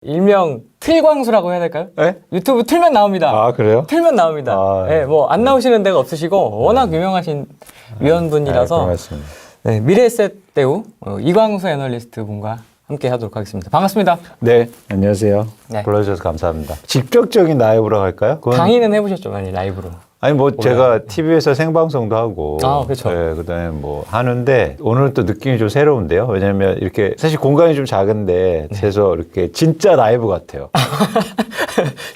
일명 틀광수라고 해야 될까요? 네? 유튜브 틀면 나옵니다. 아, 그래요? 틀면 나옵니다. 아, 네, 뭐 안 나오시는 데가 없으시고 워낙 유명하신 위원분이라서 고맙습니다. 네, 미래에셋 배우 이광수 애널리스트 분과 함께 하도록 하겠습니다. 반갑습니다. 네, 안녕하세요. 네. 불러주셔서 감사합니다. 직접적인 라이브라고 할까요? 강의는 해보셨죠, 많이 라이브로? 아니 뭐 제가 TV에서 생방송도 하고 그렇죠. 네, 그다음에 뭐 하는데 오늘 또 느낌이 좀 새로운데요. 왜냐면 이렇게 사실 공간이 좀 작은데 그래서 이렇게 진짜 라이브 같아요.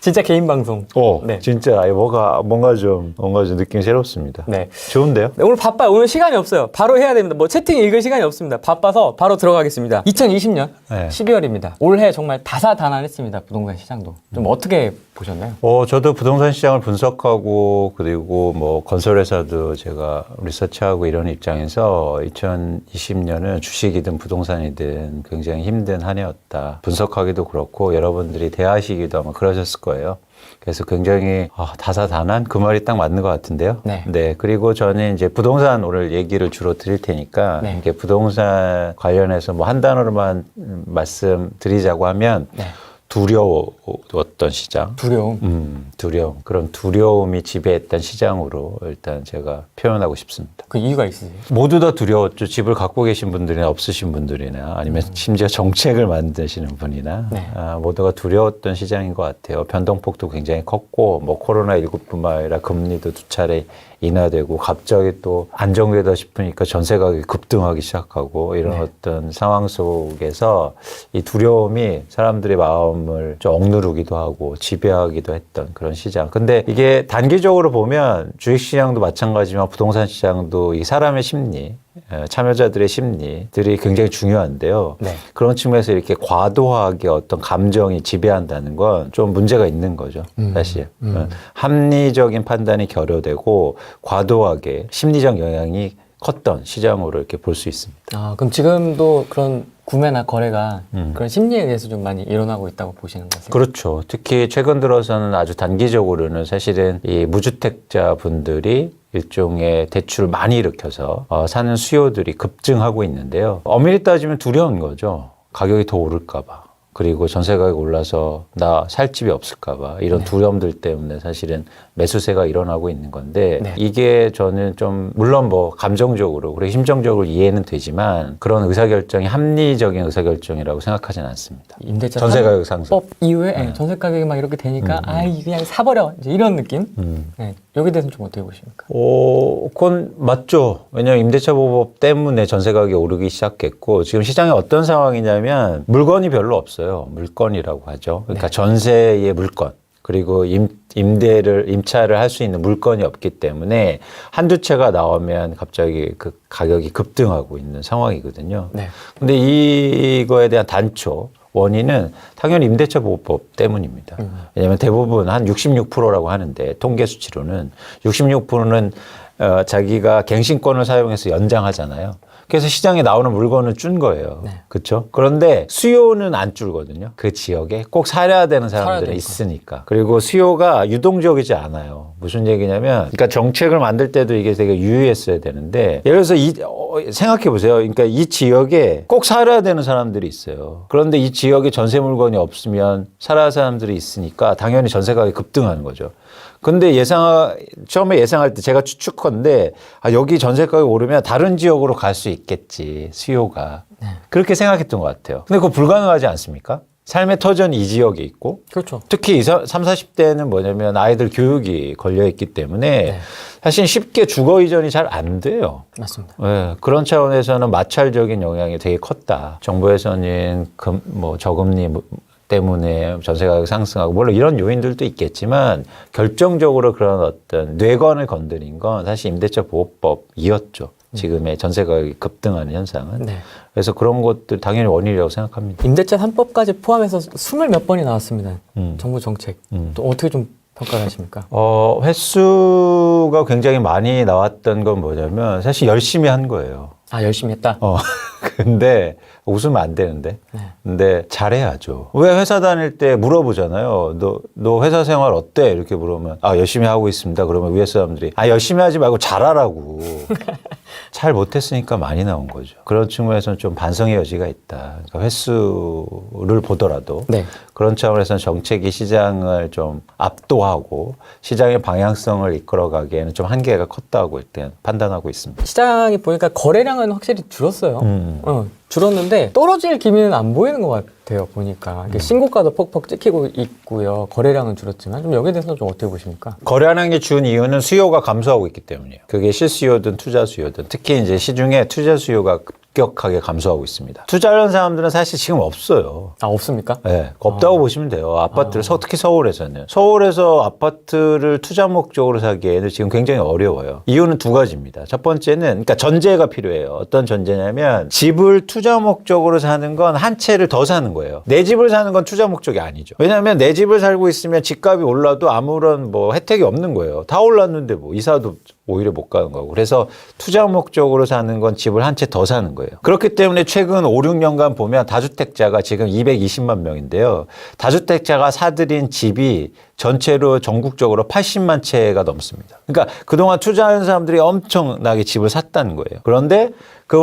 진짜 개인 방송. 네. 진짜 라이브 뭔가 좀 느낌이 새롭습니다. 네. 좋은데요? 네, 오늘 바빠요. 오늘 시간이 없어요. 바로 해야 됩니다. 뭐 채팅 읽을 시간이 없습니다. 바빠서 바로 들어가겠습니다. 2020년 네. 12월입니다. 올해 정말 다사다난했습니다. 부동산 시장도. 좀 어떻게 보셨나요? 저도 부동산 시장을 분석하고 그리고 뭐 건설회사도 제가 리서치하고 이런 입장에서 2020년은 주식이든 부동산이든 굉장히 힘든 한 해였다. 분석하기도 그렇고 여러분들이 대하시기도 아마 그러셨을 거예요. 그래서 굉장히 다사다난 그 말이 딱 맞는 것 같은데요. 네. 그리고 저는 이제 부동산 오늘 얘기를 주로 드릴 테니까 네. 이게 부동산 관련해서 뭐 한 단어로만 말씀드리자고 하면 네. 두려웠던 시장. 두려움. 두려움. 그런 두려움이 지배했던 시장으로 일단 제가 표현하고 싶습니다. 그 이유가 있으세요? 모두 다 두려웠죠. 집을 갖고 계신 분들이나 없으신 분들이나 아니면 심지어 정책을 만드시는 분이나 네. 모두가 두려웠던 시장인 것 같아요. 변동폭도 굉장히 컸고 뭐 코로나19뿐만 아니라 금리도 두 차례 인하되고 갑자기 또 안정되다 싶으니까 전세 가격이 급등하기 시작하고 이런 네. 어떤 상황 속에서 이 두려움이 사람들의 마음을 좀 억누르기도 하고 지배하기도 했던 그런 시장. 근데 이게 단기적으로 보면 주식시장도 마찬가지지만 부동산 시장도 이 사람의 심리, 참여자들의 심리들이 굉장히 중요한데요. 네. 그런 측면에서 이렇게 과도하게 어떤 감정이 지배한다는 건 좀 문제가 있는 거죠. 사실. 합리적인 판단이 결여되고 과도하게 심리적 영향이 컸던 시장으로 이렇게 볼 수 있습니다. 그럼 지금도 그런 구매나 거래가 그런 심리에 대해서 좀 많이 일어나고 있다고 보시는 거세요? 그렇죠. 특히 최근 들어서는 아주 단기적으로는 사실은 이 무주택자 분들이 일종의 대출을 많이 일으켜서 사는 수요들이 급증하고 있는데요. 엄밀히 따지면 두려운 거죠. 가격이 더 오를까 봐. 그리고 전세 가격이 올라서 나 살 집이 없을까 봐. 이런 네. 두려움들 때문에 사실은 매수세가 일어나고 있는 건데 네. 이게 저는 좀 물론 뭐 감정적으로 그리고 심정적으로 이해는 되지만 그런 의사결정이 합리적인 의사결정이라고 생각하지는 않습니다. 임대차 전세 가격 상승. 법 이후에 전세 가격이 막 이렇게 되니까 그냥 사버려 이제 이런 느낌. 네. 여기에 대해서는 좀 어떻게 보십니까? 그건 맞죠. 왜냐하면 임대차 보호법 때문에 전세 가격이 오르기 시작했고 지금 시장에 어떤 상황이냐면 물건이 별로 없어요. 물건이라고 하죠. 그러니까 전세의 물건. 그리고 임차를 할 수 있는 물건이 없기 때문에 한두 채가 나오면 갑자기 그 가격이 급등하고 있는 상황이거든요. 네. 근데 이거에 대한 단초, 원인은 당연히 임대차 보호법 때문입니다. 왜냐하면 대부분 한 66%라고 하는데 통계 수치로는 66%는 자기가 갱신권을 사용해서 연장하잖아요. 그래서 시장에 나오는 물건은 준 거예요. 네. 그렇죠? 그런데 수요는 안 줄거든요. 그 지역에 꼭 사야 되는 사람들은 되니까. 있으니까. 그리고 수요가 유동적이지 않아요. 무슨 얘기냐면 그러니까 정책을 만들 때도 이게 되게 유의했어야 되는데 예를 들어서 생각해 보세요. 그러니까 이 지역에 꼭 살아야 되는 사람들이 있어요. 그런데 이 지역에 전세 물건이 없으면 살아야 할 사람들이 있으니까 당연히 전세 가격이 급등하는 거죠. 근데 처음에 예상할 때 제가 추측컨대 여기 전세 가격이 오르면 다른 지역으로 갈 수 있겠지, 수요가. 그렇게 생각했던 것 같아요. 근데 그거 불가능하지 않습니까? 삶의 터전이 이 지역에 있고 그렇죠. 특히 30, 40대는 뭐냐면 아이들 교육이 걸려있기 때문에 사실 쉽게 주거 이전이 잘 안 돼요. 맞습니다. 네, 그런 차원에서는 마찰적인 영향이 되게 컸다. 정부에서는 저금리 때문에 전세 가격 상승하고 물론 이런 요인들도 있겠지만 결정적으로 그런 어떤 뇌관을 건드린 건 사실 임대차 보호법이었죠. 지금의 전세 가격이 급등하는 현상은. 네. 그래서 그런 것들 당연히 원인이라고 생각합니다. 임대차 3법까지 포함해서 20몇 번이 나왔습니다. 정부 정책. 또 어떻게 좀 평가를 하십니까? 횟수가 굉장히 많이 나왔던 건 뭐냐면 사실 열심히 한 거예요. 열심히 했다? 근데 웃으면 안 되는데. 네. 근데 잘해야죠. 왜 회사 다닐 때 물어보잖아요. 너 회사 생활 어때? 이렇게 물으면 열심히 하고 있습니다. 그러면 위에 사람들이 열심히 하지 말고 잘하라고. 잘 못했으니까 많이 나온 거죠. 그런 측면에서는 좀 반성의 여지가 있다. 그러니까 횟수를 보더라도 네. 그런 차원에서는 정책이 시장을 좀 압도하고 시장의 방향성을 이끌어가기에는 좀 한계가 컸다고 일단 판단하고 있습니다. 시장이 보니까 거래량은 확실히 줄었어요. 줄었는데 떨어질 기미는 안 보이는 것 같아요. 보니까 이게 신고가도 퍽퍽 찍히고 있고요. 거래량은 줄었지만 좀 여기에 대해서는 좀 어떻게 보십니까? 거래량이 준 이유는 수요가 감소하고 있기 때문이에요. 그게 실수요든 투자 수요든 특히 이제 시중에 투자 수요가 급격하게 감소하고 있습니다. 투자하는 사람들은 사실 지금 없어요. 아, 없습니까? 네, 없다고 보시면 돼요. 아파트를 특히 서울에서는 서울에서 아파트를 투자 목적으로 사기에는 지금 굉장히 어려워요. 이유는 두 가지입니다. 첫 번째는 그러니까 전제가 필요해요. 어떤 전제냐면 집을 투자 목적으로 사는 건 한 채를 더 사는 거예요. 내 집을 사는 건 투자 목적이 아니죠. 왜냐하면 내 집을 살고 있으면 집값이 올라도 아무런 뭐 혜택이 없는 거예요. 다 올랐는데 뭐 이사도 오히려 못 가는 거고. 그래서 투자 목적으로 사는 건 집을 한 채 더 사는 거예요. 그렇기 때문에 최근 5, 6년간 보면 다주택자가 지금 220만 명인데요. 다주택자가 사들인 집이 전체로 전국적으로 80만 채가 넘습니다. 그러니까 그동안 투자하는 사람들이 엄청나게 집을 샀다는 거예요. 그런데 그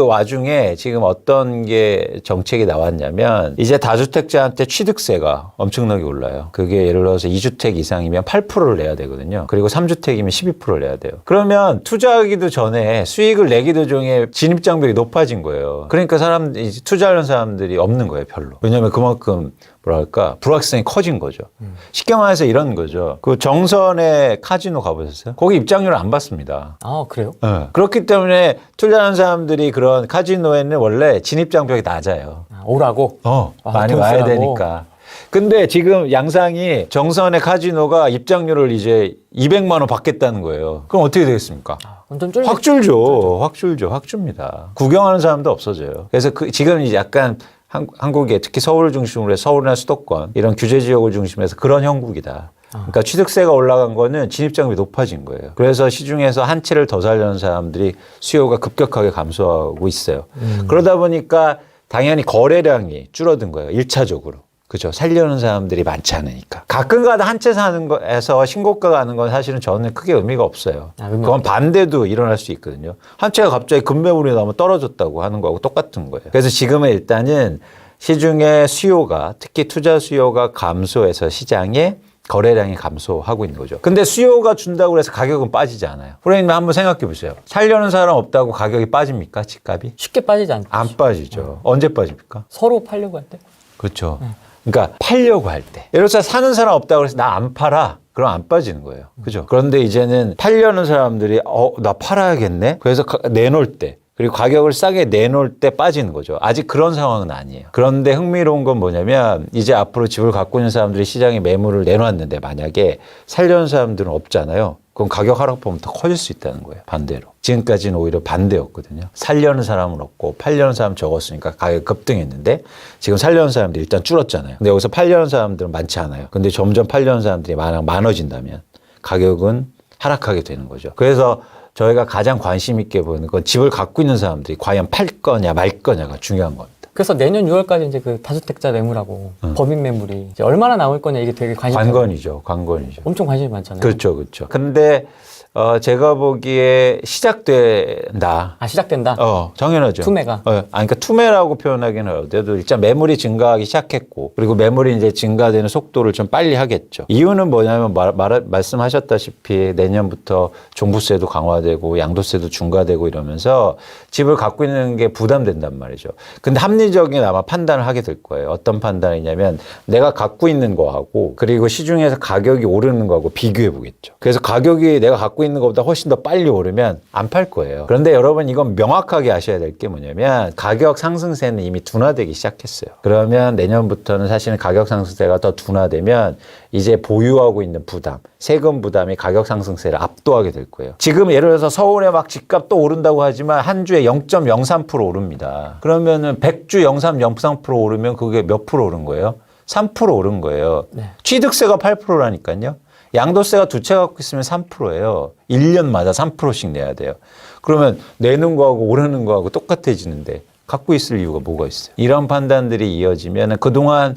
와중에 지금 어떤 게 정책이 나왔냐면 이제 다주택자한테 취득세가 엄청나게 올라요. 그게 예를 들어서 2주택 이상이면 8%를 내야 되거든요. 그리고 3주택이면 12%를 내야 돼요. 그러면 투자하기도 전에 수익을 내기도 전에 진입장벽이 높아진 거예요. 그러니까 투자하는 사람들이 없는 거예요, 별로. 왜냐하면 그만큼 뭐랄까 불확실성이 커진 거죠. 쉽게 말해서 이런 거죠. 그 정선의 카지노 가보셨어요? 거기 입장료를 안 받습니다. 아, 그래요? 네. 그렇기 때문에 투자하는 사람들이 그런 카지노에는 원래 진입장벽이 낮아요. 아, 오라고? 많이 돈 와야 쓰라고? 되니까. 근데 지금 양상이 정선의 카지노가 입장료를 이제 200만 원 받겠다는 거예요. 그럼 어떻게 되겠습니까? 좀 쫄. 확 줄죠. 확 줍니다. 구경하는 사람도 없어져요. 그래서 지금 이제 약간 한국에 특히 서울을 중심으로 해서 서울이나 수도권 이런 규제 지역을 중심으로 해서 그런 형국이다. 그러니까 취득세가 올라간 거는 진입장벽이 높아진 거예요. 그래서 시중에서 한 채를 더 살려는 사람들이 수요가 급격하게 감소하고 있어요. 그러다 보니까 당연히 거래량이 줄어든 거예요. 1차적으로. 그죠. 살려는 사람들이 많지 않으니까. 가끔가다 한 채 사는 거에서 신고가 가는 건 사실은 저는 크게 의미가 없어요. 그건 반대도 일어날 수 있거든요. 한 채가 갑자기 급매물이 나오면 떨어졌다고 하는 거하고 똑같은 거예요. 그래서 지금은 일단은 시중의 수요가 특히 투자 수요가 감소해서 시장에 거래량이 감소하고 있는 거죠. 근데 수요가 준다고 해서 가격은 빠지지 않아요. 프로님 한번 생각해 보세요. 살려는 사람 없다고 가격이 빠집니까? 집값이? 쉽게 빠지지 않죠. 안 빠지죠. 언제 빠집니까? 서로 팔려고 할 때? 그렇죠. 그러니까 팔려고 할 때. 예를 들어서 사는 사람 없다고 해서 나 안 팔아. 그럼 안 빠지는 거예요. 그죠? 그런데 이제는 팔려는 사람들이 나 팔아야겠네. 그래서 내놓을 때. 그리고 가격을 싸게 내놓을 때 빠지는 거죠. 아직 그런 상황은 아니에요. 그런데 흥미로운 건 뭐냐면 이제 앞으로 집을 갖고 있는 사람들이 시장에 매물을 내놓았는데 만약에 살려는 사람들은 없잖아요. 그럼 가격 하락폭은 더 커질 수 있다는 거예요. 반대로. 지금까지는 오히려 반대였거든요. 살려는 사람은 없고 팔려는 사람 적었으니까 가격이 급등했는데 지금 살려는 사람들이 일단 줄었잖아요. 근데 여기서 팔려는 사람들은 많지 않아요. 근데 점점 팔려는 사람들이 많아진다면 가격은 하락하게 되는 거죠. 그래서 저희가 가장 관심 있게 보는 건 집을 갖고 있는 사람들이 과연 팔 거냐 말 거냐가 중요한 겁니다. 그래서 내년 6월까지 이제 그 다주택자 매물하고 법인 매물이 이제 얼마나 나올 거냐 이게 되게 관건이죠. 엄청 관심이 많잖아요. 그렇죠. 근데 제가 보기에 시작된다. 아, 시작된다? 당연하죠. 투매가? 그러니까 투매라고 표현하기는 어려워도 일단 매물이 증가하기 시작했고 그리고 매물이 이제 증가되는 속도를 좀 빨리 하겠죠. 이유는 뭐냐면 말씀하셨다시피 내년부터 종부세도 강화되고 양도세도 중과되고 이러면서 집을 갖고 있는 게 부담된단 말이죠. 근데 합리적인 아마 판단을 하게 될 거예요. 어떤 판단이냐면 내가 갖고 있는 거하고 그리고 시중에서 가격이 오르는 거하고 비교해 보겠죠. 그래서 가격이 내가 갖고 있는 것보다 훨씬 더 빨리 오르면 안 팔 거예요. 그런데 여러분 이건 명확하게 아셔야 될 게 뭐냐면 가격 상승세는 이미 둔화되기 시작했어요. 그러면 내년부터는 사실은 가격 상승세가 더 둔화되면 이제 보유하고 있는 부담, 세금 부담이 가격 상승세를 압도하게 될 거예요. 지금 예를 들어서 서울에 막 집값 또 오른다고 하지만 한 주에 0.03% 오릅니다. 그러면은 100주 0.03% 오르면 그게 몇 프로 오른 거예요? 3% 오른 거예요. 네. 취득세가 8%라니까요. 양도세가 두 채 갖고 있으면 3%예요. 1년마다 3%씩 내야 돼요. 그러면 내는 거하고 오르는 거하고 똑같아지는데 갖고 있을 이유가 뭐가 있어요? 이런 판단들이 이어지면 그동안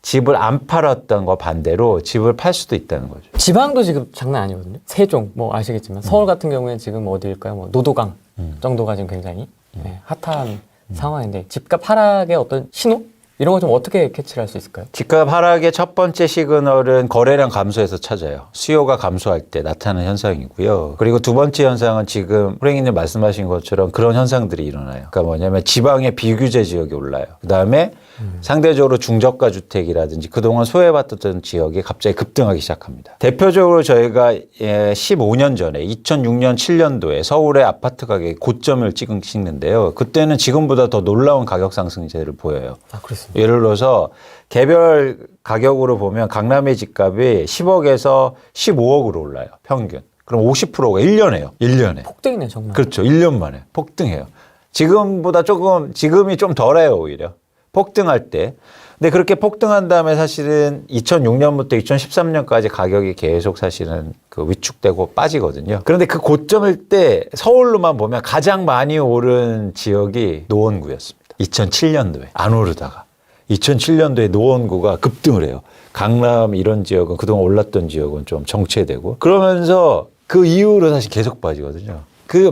집을 안 팔았던 거 반대로 집을 팔 수도 있다는 거죠. 지방도 지금 장난 아니거든요. 세종 뭐 아시겠지만 서울 같은 경우에는 지금 어디일까요? 뭐 노도강 정도가 지금 굉장히 네, 핫한 상황인데 집값 하락의 어떤 신호 이런 거 좀 어떻게 캐치를 할 수 있을까요? 집값 하락의 첫 번째 시그널은 거래량 감소에서 찾아요. 수요가 감소할 때 나타나는 현상이고요. 그리고 두 번째 현상은 지금 호랭이님 말씀하신 것처럼 그런 현상들이 일어나요. 그러니까 뭐냐면 지방의 비규제 지역이 올라요. 그다음에 상대적으로 중저가 주택이라든지 그동안 소외받았던 지역이 갑자기 급등하기 시작합니다. 대표적으로 저희가 15년 전에 2006년 7년도에 서울의 아파트 가격이 고점을 찍는데요. 그때는 지금보다 더 놀라운 가격 상승세를 보여요. 아, 그렇습니다. 예를 들어서 개별 가격으로 보면 강남의 집값이 10억에서 15억으로 올라요. 평균. 그럼 50%가 1년에요. 1년에. 폭등이네 정말. 그렇죠. 1년 만에 폭등해요. 지금이 좀 덜해요, 오히려. 폭등할 때. 근데 그렇게 폭등한 다음에 사실은 2006년부터 2013년까지 가격이 계속 사실은 그 위축되고 빠지거든요. 그런데 그 고점일 때 서울로만 보면 가장 많이 오른 지역이 노원구였습니다. 2007년도에 안 오르다가 2007년도에 노원구가 급등을 해요. 강남 이런 지역은 그동안 올랐던 지역은 좀 정체되고 그러면서 그 이후로 사실 계속 빠지거든요. 그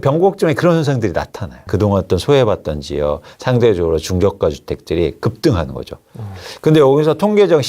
변곡점에 그런 현상들이 나타나요. 그동안 어떤 소외받던 지역, 상대적으로 중저가 주택들이 급등하는 거죠. 근데 여기서 통계적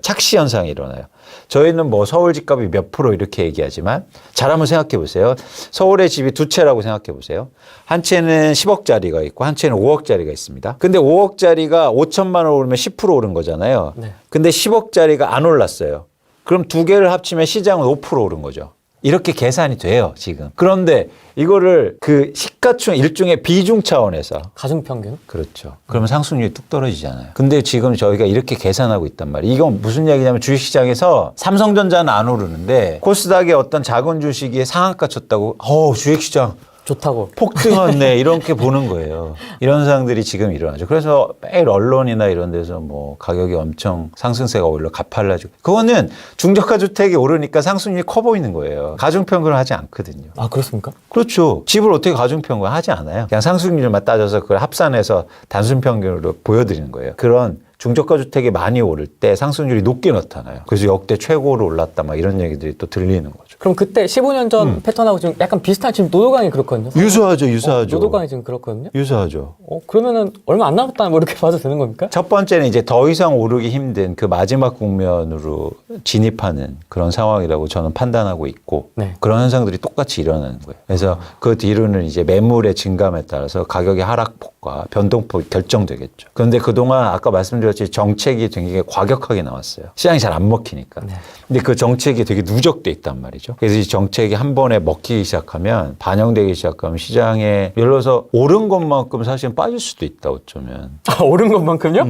착시 현상이 일어나요. 저희는 뭐 서울 집값이 몇 프로 이렇게 얘기하지만 잘 한번 생각해 보세요. 서울의 집이 두 채라고 생각해 보세요. 한 채는 10억짜리가 있고 한 채는 5억짜리가 있습니다. 근데 5억짜리가 5천만 원 오르면 10% 오른 거잖아요. 네. 근데 10억짜리가 안 올랐어요. 그럼 두 개를 합치면 시장은 5% 오른 거죠. 이렇게 계산이 돼요, 지금. 그런데 이거를 그 시가총 일종의 비중 차원에서. 가중평균? 그렇죠. 그러면 상승률이 뚝 떨어지잖아요. 근데 지금 저희가 이렇게 계산하고 있단 말이에요. 이건 무슨 얘기냐면 주식시장에서 삼성전자는 안 오르는데 코스닥의 어떤 작은 주식이 상한가 쳤다고, 주식시장 좋다고. 폭등했네 이렇게 보는 거예요. 이런 상황들이 지금 일어나죠. 그래서 매일 언론이나 이런 데서 뭐 가격이 엄청 상승세가 오히려 가팔라지고 그거는 중저가 주택이 오르니까 상승률이 커 보이는 거예요. 가중평균을 하지 않거든요. 아, 그렇습니까? 그렇죠. 집을 어떻게 가중평균 하지 않아요. 그냥 상승률만 따져서 그걸 합산해서 단순평균으로 보여드리는 거예요. 그런 중저가 주택이 많이 오를 때 상승률이 높게 나타나요. 그래서 역대 최고로 올랐다 막 이런 얘기들이 또 들리는 거죠. 그럼 그때 15년 전 패턴하고 지금 약간 비슷한 지금 노도강이 그렇거든요. 유사하죠. 노도강이 지금 그렇거든요. 유사하죠. 그러면은 얼마 안 남았다 뭐 이렇게 봐도 되는 겁니까? 첫 번째는 이제 더 이상 오르기 힘든 그 마지막 국면으로 진입하는 그런 상황이라고 저는 판단하고 있고 네. 그런 현상들이 똑같이 일어나는 거예요. 그래서 그 뒤로는 이제 매물의 증감에 따라서 가격의 하락폭과 변동폭이 결정되겠죠. 그런데 그동안 아까 말씀드렸듯이 정책이 굉장히 과격하게 나왔어요. 시장이 잘 안 먹히니까. 네. 근데 그 정책이 되게 누적돼 있단 말이죠. 그래서 이 정책이 한 번에 먹히기 시작하면 반영되기 시작하면 시장에 예를 들어서 오른 것만큼 사실은 빠질 수도 있다 어쩌면. 아, 오른 것만큼요?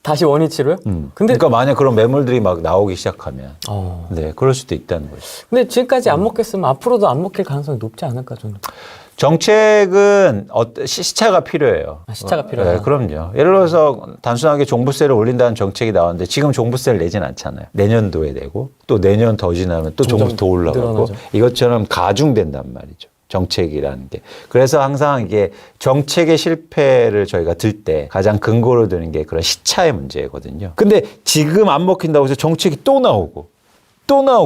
다시 원위치로요? 근데 그러니까 만약 그런 매물들이 막 나오기 시작하면 어. 네 그럴 수도 있다는 거죠. 근데 지금까지 안 먹겠으면 앞으로도 안 먹힐 가능성이 높지 않을까 저는. 정책은 시차가 필요해요. 아, 시차가 필요하다. 네, 그럼요. 예를 들어서 단순하게 종부세를 올린다는 정책이 나왔는데 지금 종부세를 내진 않잖아요. 내년도에 내고 또 내년 더 지나면 또 종부세 더 올라가고 늘어나죠. 이것처럼 가중된단 말이죠. 정책이라는 게. 그래서 항상 이게 정책의 실패를 저희가 들 때 가장 근거로 드는 게 그런 시차의 문제거든요. 근데 지금 안 먹힌다고 해서 정책이 또 나오고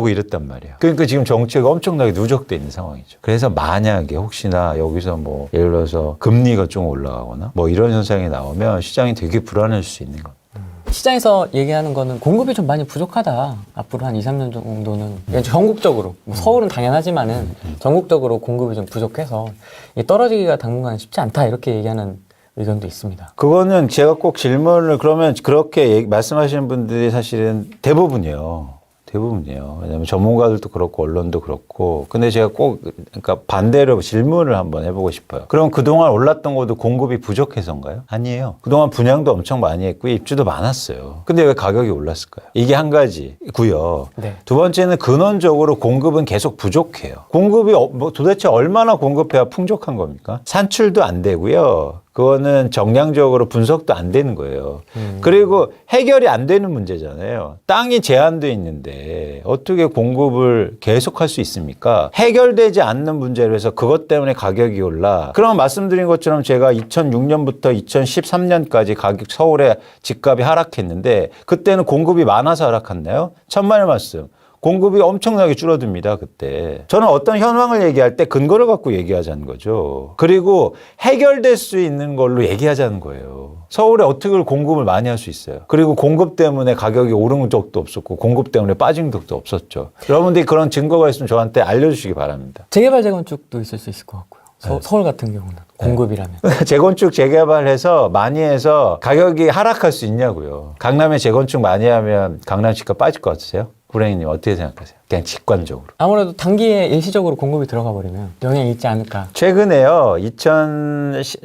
이랬단 말이에요. 그러니까 지금 정책이 엄청나게 누적돼 있는 상황이죠. 그래서 만약에 혹시나 여기서 뭐 예를 들어서 금리가 좀 올라가거나 뭐 이런 현상이 나오면 시장이 되게 불안해질 수 있는 겁니다. 시장에서 얘기하는 거는 공급이 좀 많이 부족하다. 앞으로 한 2, 3년 정도는 그냥 전국적으로 뭐 서울은 당연하지만은 전국적으로 공급이 좀 부족해서 이 떨어지기가 당분간 쉽지 않다 이렇게 얘기하는 의견도 있습니다. 그거는 제가 꼭 질문을 그러면 그렇게 말씀하시는 분들이 사실은 대부분이에요. 왜냐하면 전문가들도 그렇고 언론도 그렇고. 근데 제가 꼭 그러니까 반대로 질문을 한번 해보고 싶어요. 그럼 그동안 올랐던 것도 공급이 부족해서인가요? 아니에요. 그동안 분양도 엄청 많이 했고 입주도 많았어요. 근데 왜 가격이 올랐을까요? 이게 한 가지고요. 네. 두 번째는 근원적으로 공급은 계속 부족해요. 공급이 뭐 도대체 얼마나 공급해야 풍족한 겁니까? 산출도 안 되고요. 그거는 정량적으로 분석도 안 되는 거예요. 그리고 해결이 안 되는 문제잖아요. 땅이 제한돼 있는데 어떻게 공급을 계속할 수 있습니까? 해결되지 않는 문제로 해서 그것 때문에 가격이 올라. 그럼 말씀드린 것처럼 제가 2006년부터 2013년까지 가격 서울의 집값이 하락했는데 그때는 공급이 많아서 하락했나요? 천만의 말씀. 공급이 엄청나게 줄어듭니다, 그때. 저는 어떤 현황을 얘기할 때 근거를 갖고 얘기하자는 거죠. 그리고 해결될 수 있는 걸로 얘기하자는 거예요. 서울에 어떻게 공급을 많이 할 수 있어요. 그리고 공급 때문에 가격이 오른 적도 없었고 공급 때문에 빠진 적도 없었죠. 여러분들이 그런 증거가 있으면 저한테 알려주시기 바랍니다. 재개발 재건축도 있을 수 있을 것 같고요. 서울 같은 경우는 공급이라면. 재건축 재개발해서 많이 해서 가격이 하락할 수 있냐고요. 강남에 재건축 많이 하면 강남 집값 빠질 것 같으세요? 구랭이님 어떻게 생각하세요? 그냥 직관적으로. 아무래도 단기에 일시적으로 공급이 들어가 버리면 영향이 있지 않을까. 최근에요.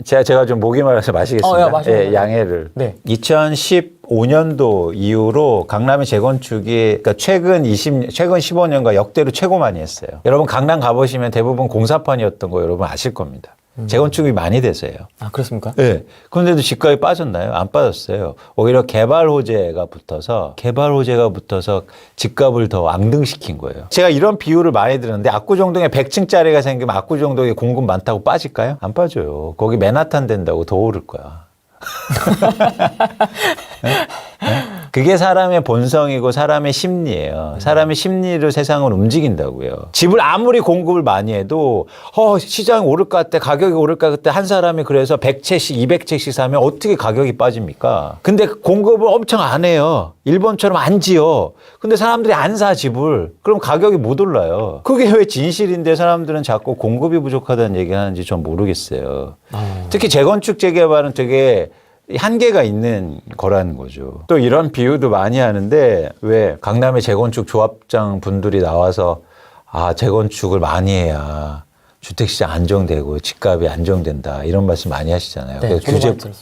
제가 좀 목이 말라서 마시겠습니다. 마셔요. 양해를. 네. 2015년도 이후로 강남의 재건축이 그러니까 최근 15년간 역대로 최고 많이 했어요. 여러분 강남 가보시면 대부분 공사판이었던 거 여러분 아실 겁니다. 재건축이 많이 돼서요. 아, 그렇습니까? 네. 그런데도 집값이 빠졌나요? 안 빠졌어요. 오히려 개발 호재가 붙어서 집값을 더 앙등시킨 거예요. 제가 이런 비유를 많이 들었는데 압구정동에 100층짜리가 생기면 압구정동에 공급 많다고 빠질까요? 안 빠져요. 거기 맨하탄 된다고 더 오를 거야. 네? 그게 사람의 본성이고 사람의 심리예요. 사람의 심리로 세상을 움직인다고요. 집을 아무리 공급을 많이 해도 시장이 오를 것 같아, 가격이 오를 것 같아 한 사람이 그래서 100채씩 200채씩 사면 어떻게 가격이 빠집니까? 근데 공급을 엄청 안 해요. 일본처럼 안 지어. 근데 사람들이 안 사 집을. 그럼 가격이 못 올라요. 그게 왜 진실인데 사람들은 자꾸 공급이 부족하다는 얘기를 하는지 전 모르겠어요. 특히 재건축 재개발은 되게 한계가 있는 거라는 거죠. 또 이런 비유도 많이 하는데 왜 강남의 재건축 조합장 분들이 나와서 재건축을 많이 해야 주택시장 안정되고 집값이 안정된다 이런 말씀 많이 하시잖아요. 네,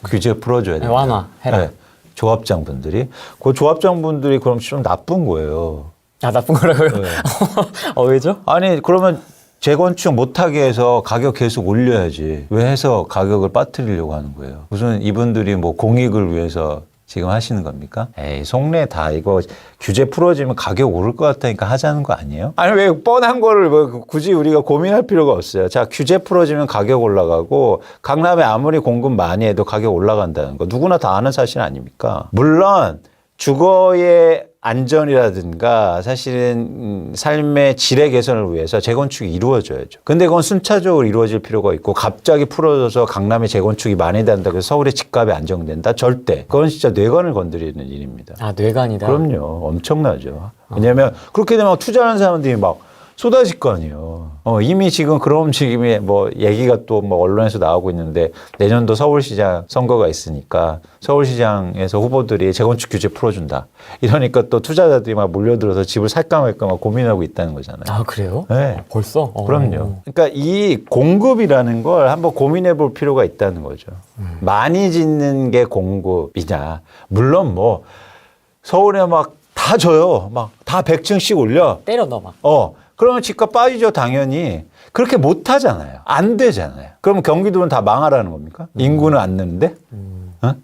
규제 풀어줘야 된다. 완화해라. 네, 조합장 분들이. 그 조합장 분들이 그럼 좀 나쁜 거예요. 아, 나쁜 거라고요? 네. 왜죠? 아니 그러면 재건축 못하게 해서 가격 계속 올려야지. 왜 해서 가격을 빠뜨리려고 하는 거예요? 무슨 이분들이 뭐 공익을 위해서 지금 하시는 겁니까? 에이, 속내 다 이거 규제 풀어지면 가격 오를 것 같다니까 하자는 거 아니에요? 아니, 왜 뻔한 거를 뭐 굳이 우리가 고민할 필요가 없어요. 자, 규제 풀어지면 가격 올라가고 강남에 아무리 공급 많이 해도 가격 올라간다는 거 누구나 다 아는 사실 아닙니까? 물론 주거의 안전이라든가 사실은 삶의 질의 개선을 위해서 재건축이 이루어져야죠. 근데 그건 순차적으로 이루어질 필요가 있고 갑자기 풀어져서 강남에 재건축이 많이 된다고 해서 서울의 집값이 안정된다? 절대. 그건 진짜 뇌관을 건드리는 일입니다. 아, 뇌관이다? 그럼요. 엄청나죠. 왜냐하면 그렇게 되면 투자하는 사람들이 막 쏟아질 거 아니에요. 이미 지금 그런 움직임이 뭐 얘기가 또 뭐 언론에서 나오고 있는데 내년도 서울시장 선거가 있으니까 서울시장에서 후보들이 재건축 규제 풀어준다. 이러니까 또 투자자들이 막 몰려들어서 집을 살까 말까 막 고민하고 있다는 거잖아요. 아, 그래요? 네. 벌써? 그럼요. 그러니까 이 공급이라는 걸 한번 고민해 볼 필요가 있다는 거죠. 많이 짓는 게 공급이냐. 물론 뭐 서울에 막 다 줘요. 막 다 100층씩 올려. 때려 넣어 막. 그러면 집값 빠지죠, 당연히. 그렇게 못 하잖아요. 안 되잖아요. 그럼 경기도는 다 망하라는 겁니까? 인구는 안 느는데?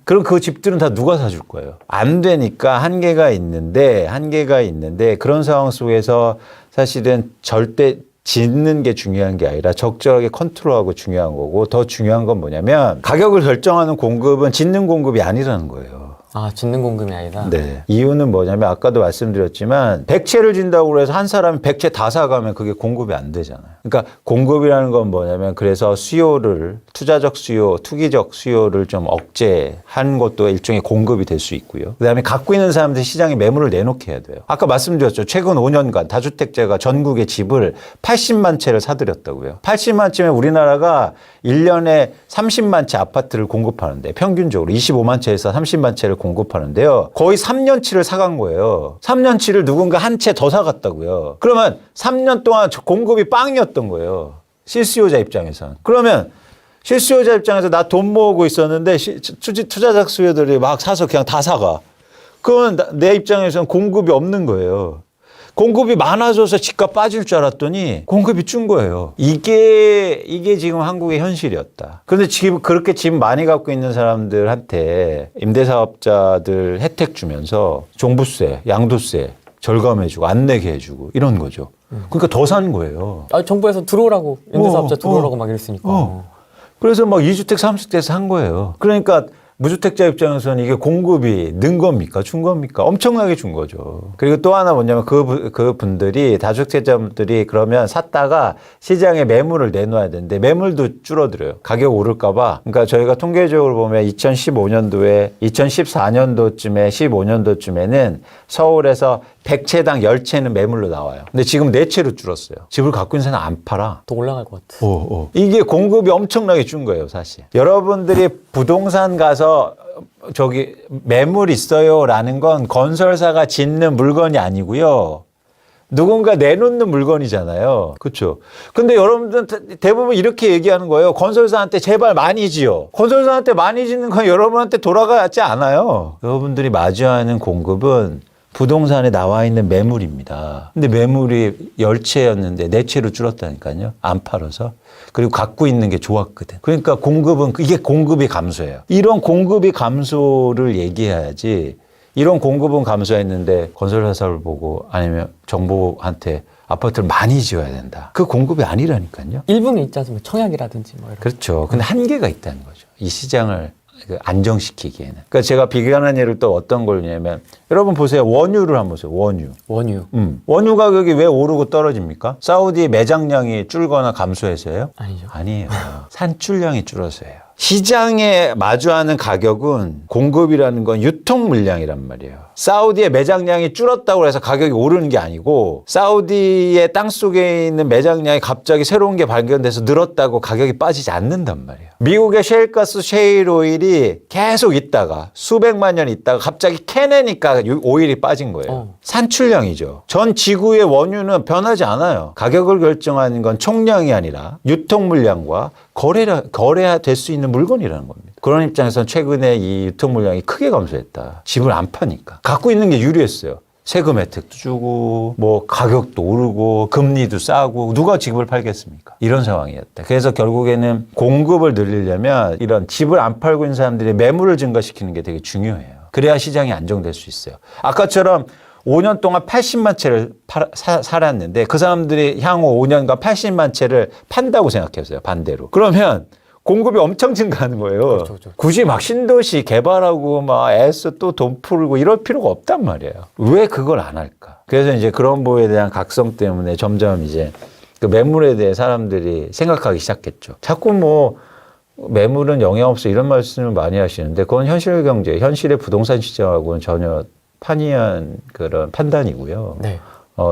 그럼 그 집들은 다 누가 사줄 거예요? 안 되니까 한계가 있는데 그런 상황 속에서 사실은 절대 짓는 게 중요한 게 아니라 적절하게 컨트롤하고 중요한 거고 더 중요한 건 뭐냐면 가격을 결정하는 공급은 짓는 공급이 아니라는 거예요. 아, 짓는 공급이 아니라? 네. 이유는 뭐냐면 아까도 말씀드렸지만 100채를 진다고 그래서 한 사람이 100채 다 사가면 그게 공급이 안 되잖아요. 그러니까 공급이라는 건 뭐냐면 그래서 수요를 투자적 수요, 투기적 수요를 좀 억제한 것도 일종의 공급이 될 수 있고요. 그다음에 갖고 있는 사람들이 시장에 매물을 내놓게 해야 돼요. 아까 말씀드렸죠. 최근 5년간 다주택자가 전국의 집을 80만 채를 사들였다고요. 80만 채면 우리나라가 1년에 30만 채 아파트를 공급하는데 평균적으로 25만 채에서 30만 채를 공급하는데요. 거의 3년치를 사간 거예요. 3년치를 누군가 한 채 더 사갔다고요. 그러면 3년 동안 공급이 빵이었던 거예요. 실수요자 입장에서는. 그러면 실수요자 입장에서 나 돈 모으고 있었는데 투자적 수요들이 막 사서 그냥 다 사가. 그건 내 입장에서는 공급이 없는 거예요. 공급이 많아져서 집값 빠질 줄 알았더니 공급이 준 거예요. 이게 지금 한국의 현실이었다. 그런데 지금 그렇게 집 많이 갖고 있는 사람들한테 임대사업자들 혜택 주면서 종부세, 양도세 절감해주고 안 내게 해주고 이런 거죠. 그러니까 더 산 거예요. 아, 정부에서 들어오라고 임대사업자 들어오라고 막 이랬으니까. 그래서 막 2주택, 3주택에서 산 거예요. 그러니까 무주택자 입장에서는 이게 공급이 는 겁니까? 준 겁니까? 엄청나게 준 거죠. 그리고 또 하나 뭐냐면 그 분들이, 다주택자분들이 그러면 샀다가 시장에 매물을 내놔야 되는데 매물도 줄어들어요. 가격 오를까봐. 그러니까 저희가 통계적으로 보면 2015년도에, 2014년도쯤에, 15년도쯤에는 서울에서 100채당 10채는 매물로 나와요. 근데 지금 4채로 줄었어요. 집을 갖고 있는 사람은 안 팔아. 더 올라갈 것 같아. 이게 공급이 엄청나게 준 거예요, 사실. 여러분들이 부동산 가서 저기 매물 있어요라는 건 건설사가 짓는 물건이 아니고요. 누군가 내놓는 물건이잖아요. 그렇죠. 근데 여러분들 대부분 이렇게 얘기하는 거예요. 건설사한테 제발 많이 지어. 건설사한테 많이 짓는 건 여러분한테 돌아가지 않아요. 여러분들이 마주하는 공급은 부동산에 나와 있는 매물입니다. 근데 매물이 10채였는데 4채로 줄었다니까요. 안 팔아서. 그리고 갖고 있는 게 좋았거든. 그러니까 공급은, 이게 공급이 감소해요. 이런 공급이 감소를 얘기해야지, 이런 공급은 감소했는데 건설회사를 보고 아니면 정부한테 아파트를 많이 지어야 된다. 그 공급이 아니라니까요. 일부는 있지 않습니까? 청약이라든지 뭐 이런. 그렇죠. 근데 한계가 있다는 거죠. 이 시장을 안정시키기에는. 그러니까 제가 비교하는 예를 또 어떤 걸냐면, 여러분 보세요. 원유를 한번 보세요. 원유. 원유 가격이 왜 오르고 떨어집니까? 사우디 매장량이 줄거나 감소해서요? 아니죠. 아니에요. 산출량이 줄어서예요. 시장에 마주하는 가격은, 공급이라는 건 유통 물량이란 말이에요. 사우디의 매장량이 줄었다고 해서 가격이 오르는 게 아니고, 사우디의 땅속에 있는 매장량이 갑자기 새로운 게 발견돼서 늘었다고 가격이 빠지지 않는단 말이에요. 미국의 셰일가스, 셰일오일이 계속 있다가 수백만 년 있다가 갑자기 캐내니까 오일이 빠진 거예요. 산출량이죠. 전 지구의 원유는 변하지 않아요. 가격을 결정하는 건 총량이 아니라 유통 물량과 거래될 수 있는 물건이라는 겁니다. 그런 입장에서는 최근에 이 유통 물량이 크게 감소했다. 집을 안 파니까. 갖고 있는 게 유리했어요. 세금 혜택도 주고, 뭐 가격도 오르고, 금리도 싸고, 누가 집을 팔겠습니까? 이런 상황이었다. 그래서 결국에는 공급을 늘리려면 이런 집을 안 팔고 있는 사람들이 매물을 증가시키는 게 되게 중요해요. 그래야 시장이 안정될 수 있어요. 아까처럼 5년 동안 80만 채를 살았는데 그 사람들이 향후 5년간 80만 채를 판다고 생각해보세요. 반대로. 그러면 공급이 엄청 증가하는 거예요. 그렇죠. 굳이 막 신도시 개발하고 막 애써 또 돈 풀고 이럴 필요가 없단 말이에요. 왜 그걸 안 할까? 그래서 이제 그런 부분에 대한 각성 때문에 점점 이제 그 매물에 대해 사람들이 생각하기 시작했죠. 자꾸 뭐 매물은 영향 없어 이런 말씀을 많이 하시는데 그건 현실 경제, 현실의 부동산 시장하고는 전혀 판이한 그런 판단이고요. 네.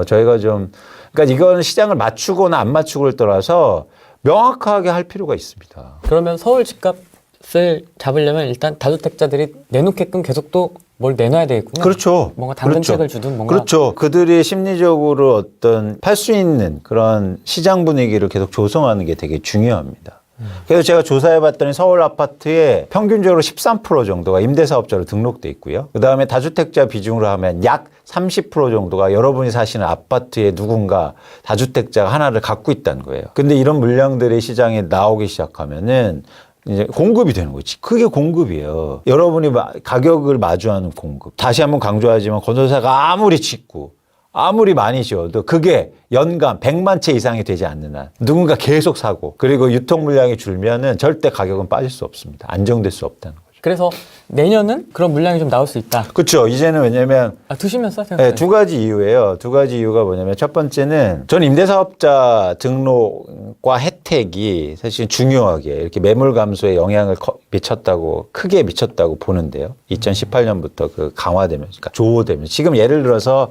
저희가 좀, 그러니까 이건 시장을 맞추거나 안 맞추고를 떠나서 명확하게 할 필요가 있습니다. 그러면 서울 집값을 잡으려면 일단 다주택자들이 내놓게끔 계속 또 뭘 내놔야 되겠군요. 그렇죠. 뭔가 당근책을 주든 뭔가. 그렇죠. 그들이 심리적으로 어떤 팔 수 있는 그런 시장 분위기를 계속 조성하는 게 되게 중요합니다. 그래서 제가 조사해봤더니 서울 아파트에 평균적으로 13% 정도가 임대사업자로 등록돼 있고요. 그다음에 다주택자 비중으로 하면 약 30% 정도가 여러분이 사시는 아파트에 누군가 다주택자가 하나를 갖고 있다는 거예요. 근데 이런 물량들이 시장에 나오기 시작하면은 이제 공급이 되는 거지. 그게 공급이에요. 여러분이 가격을 마주하는 공급. 다시 한번 강조하지만 건설사가 아무리 짓고 아무리 많이 지어도 그게 연간 100만 채 이상이 되지 않는 한 누군가 계속 사고 그리고 유통 물량이 줄면은 절대 가격은 빠질 수 없습니다. 안정될 수 없다는 거죠. 그래서 내년은 그런 물량이 좀 나올 수 있다. 그렇죠. 이제는 왜냐면 드시면서 네, 두 가지 이유예요. 두 가지 이유가 뭐냐면 첫 번째는 전 임대사업자 등록과 혜택이 사실 중요하게 이렇게 매물 감소에 영향을 미쳤다고 크게 미쳤다고 보는데요. 2018년부터 그 강화되면서 그러니까 조호되면서 지금 예를 들어서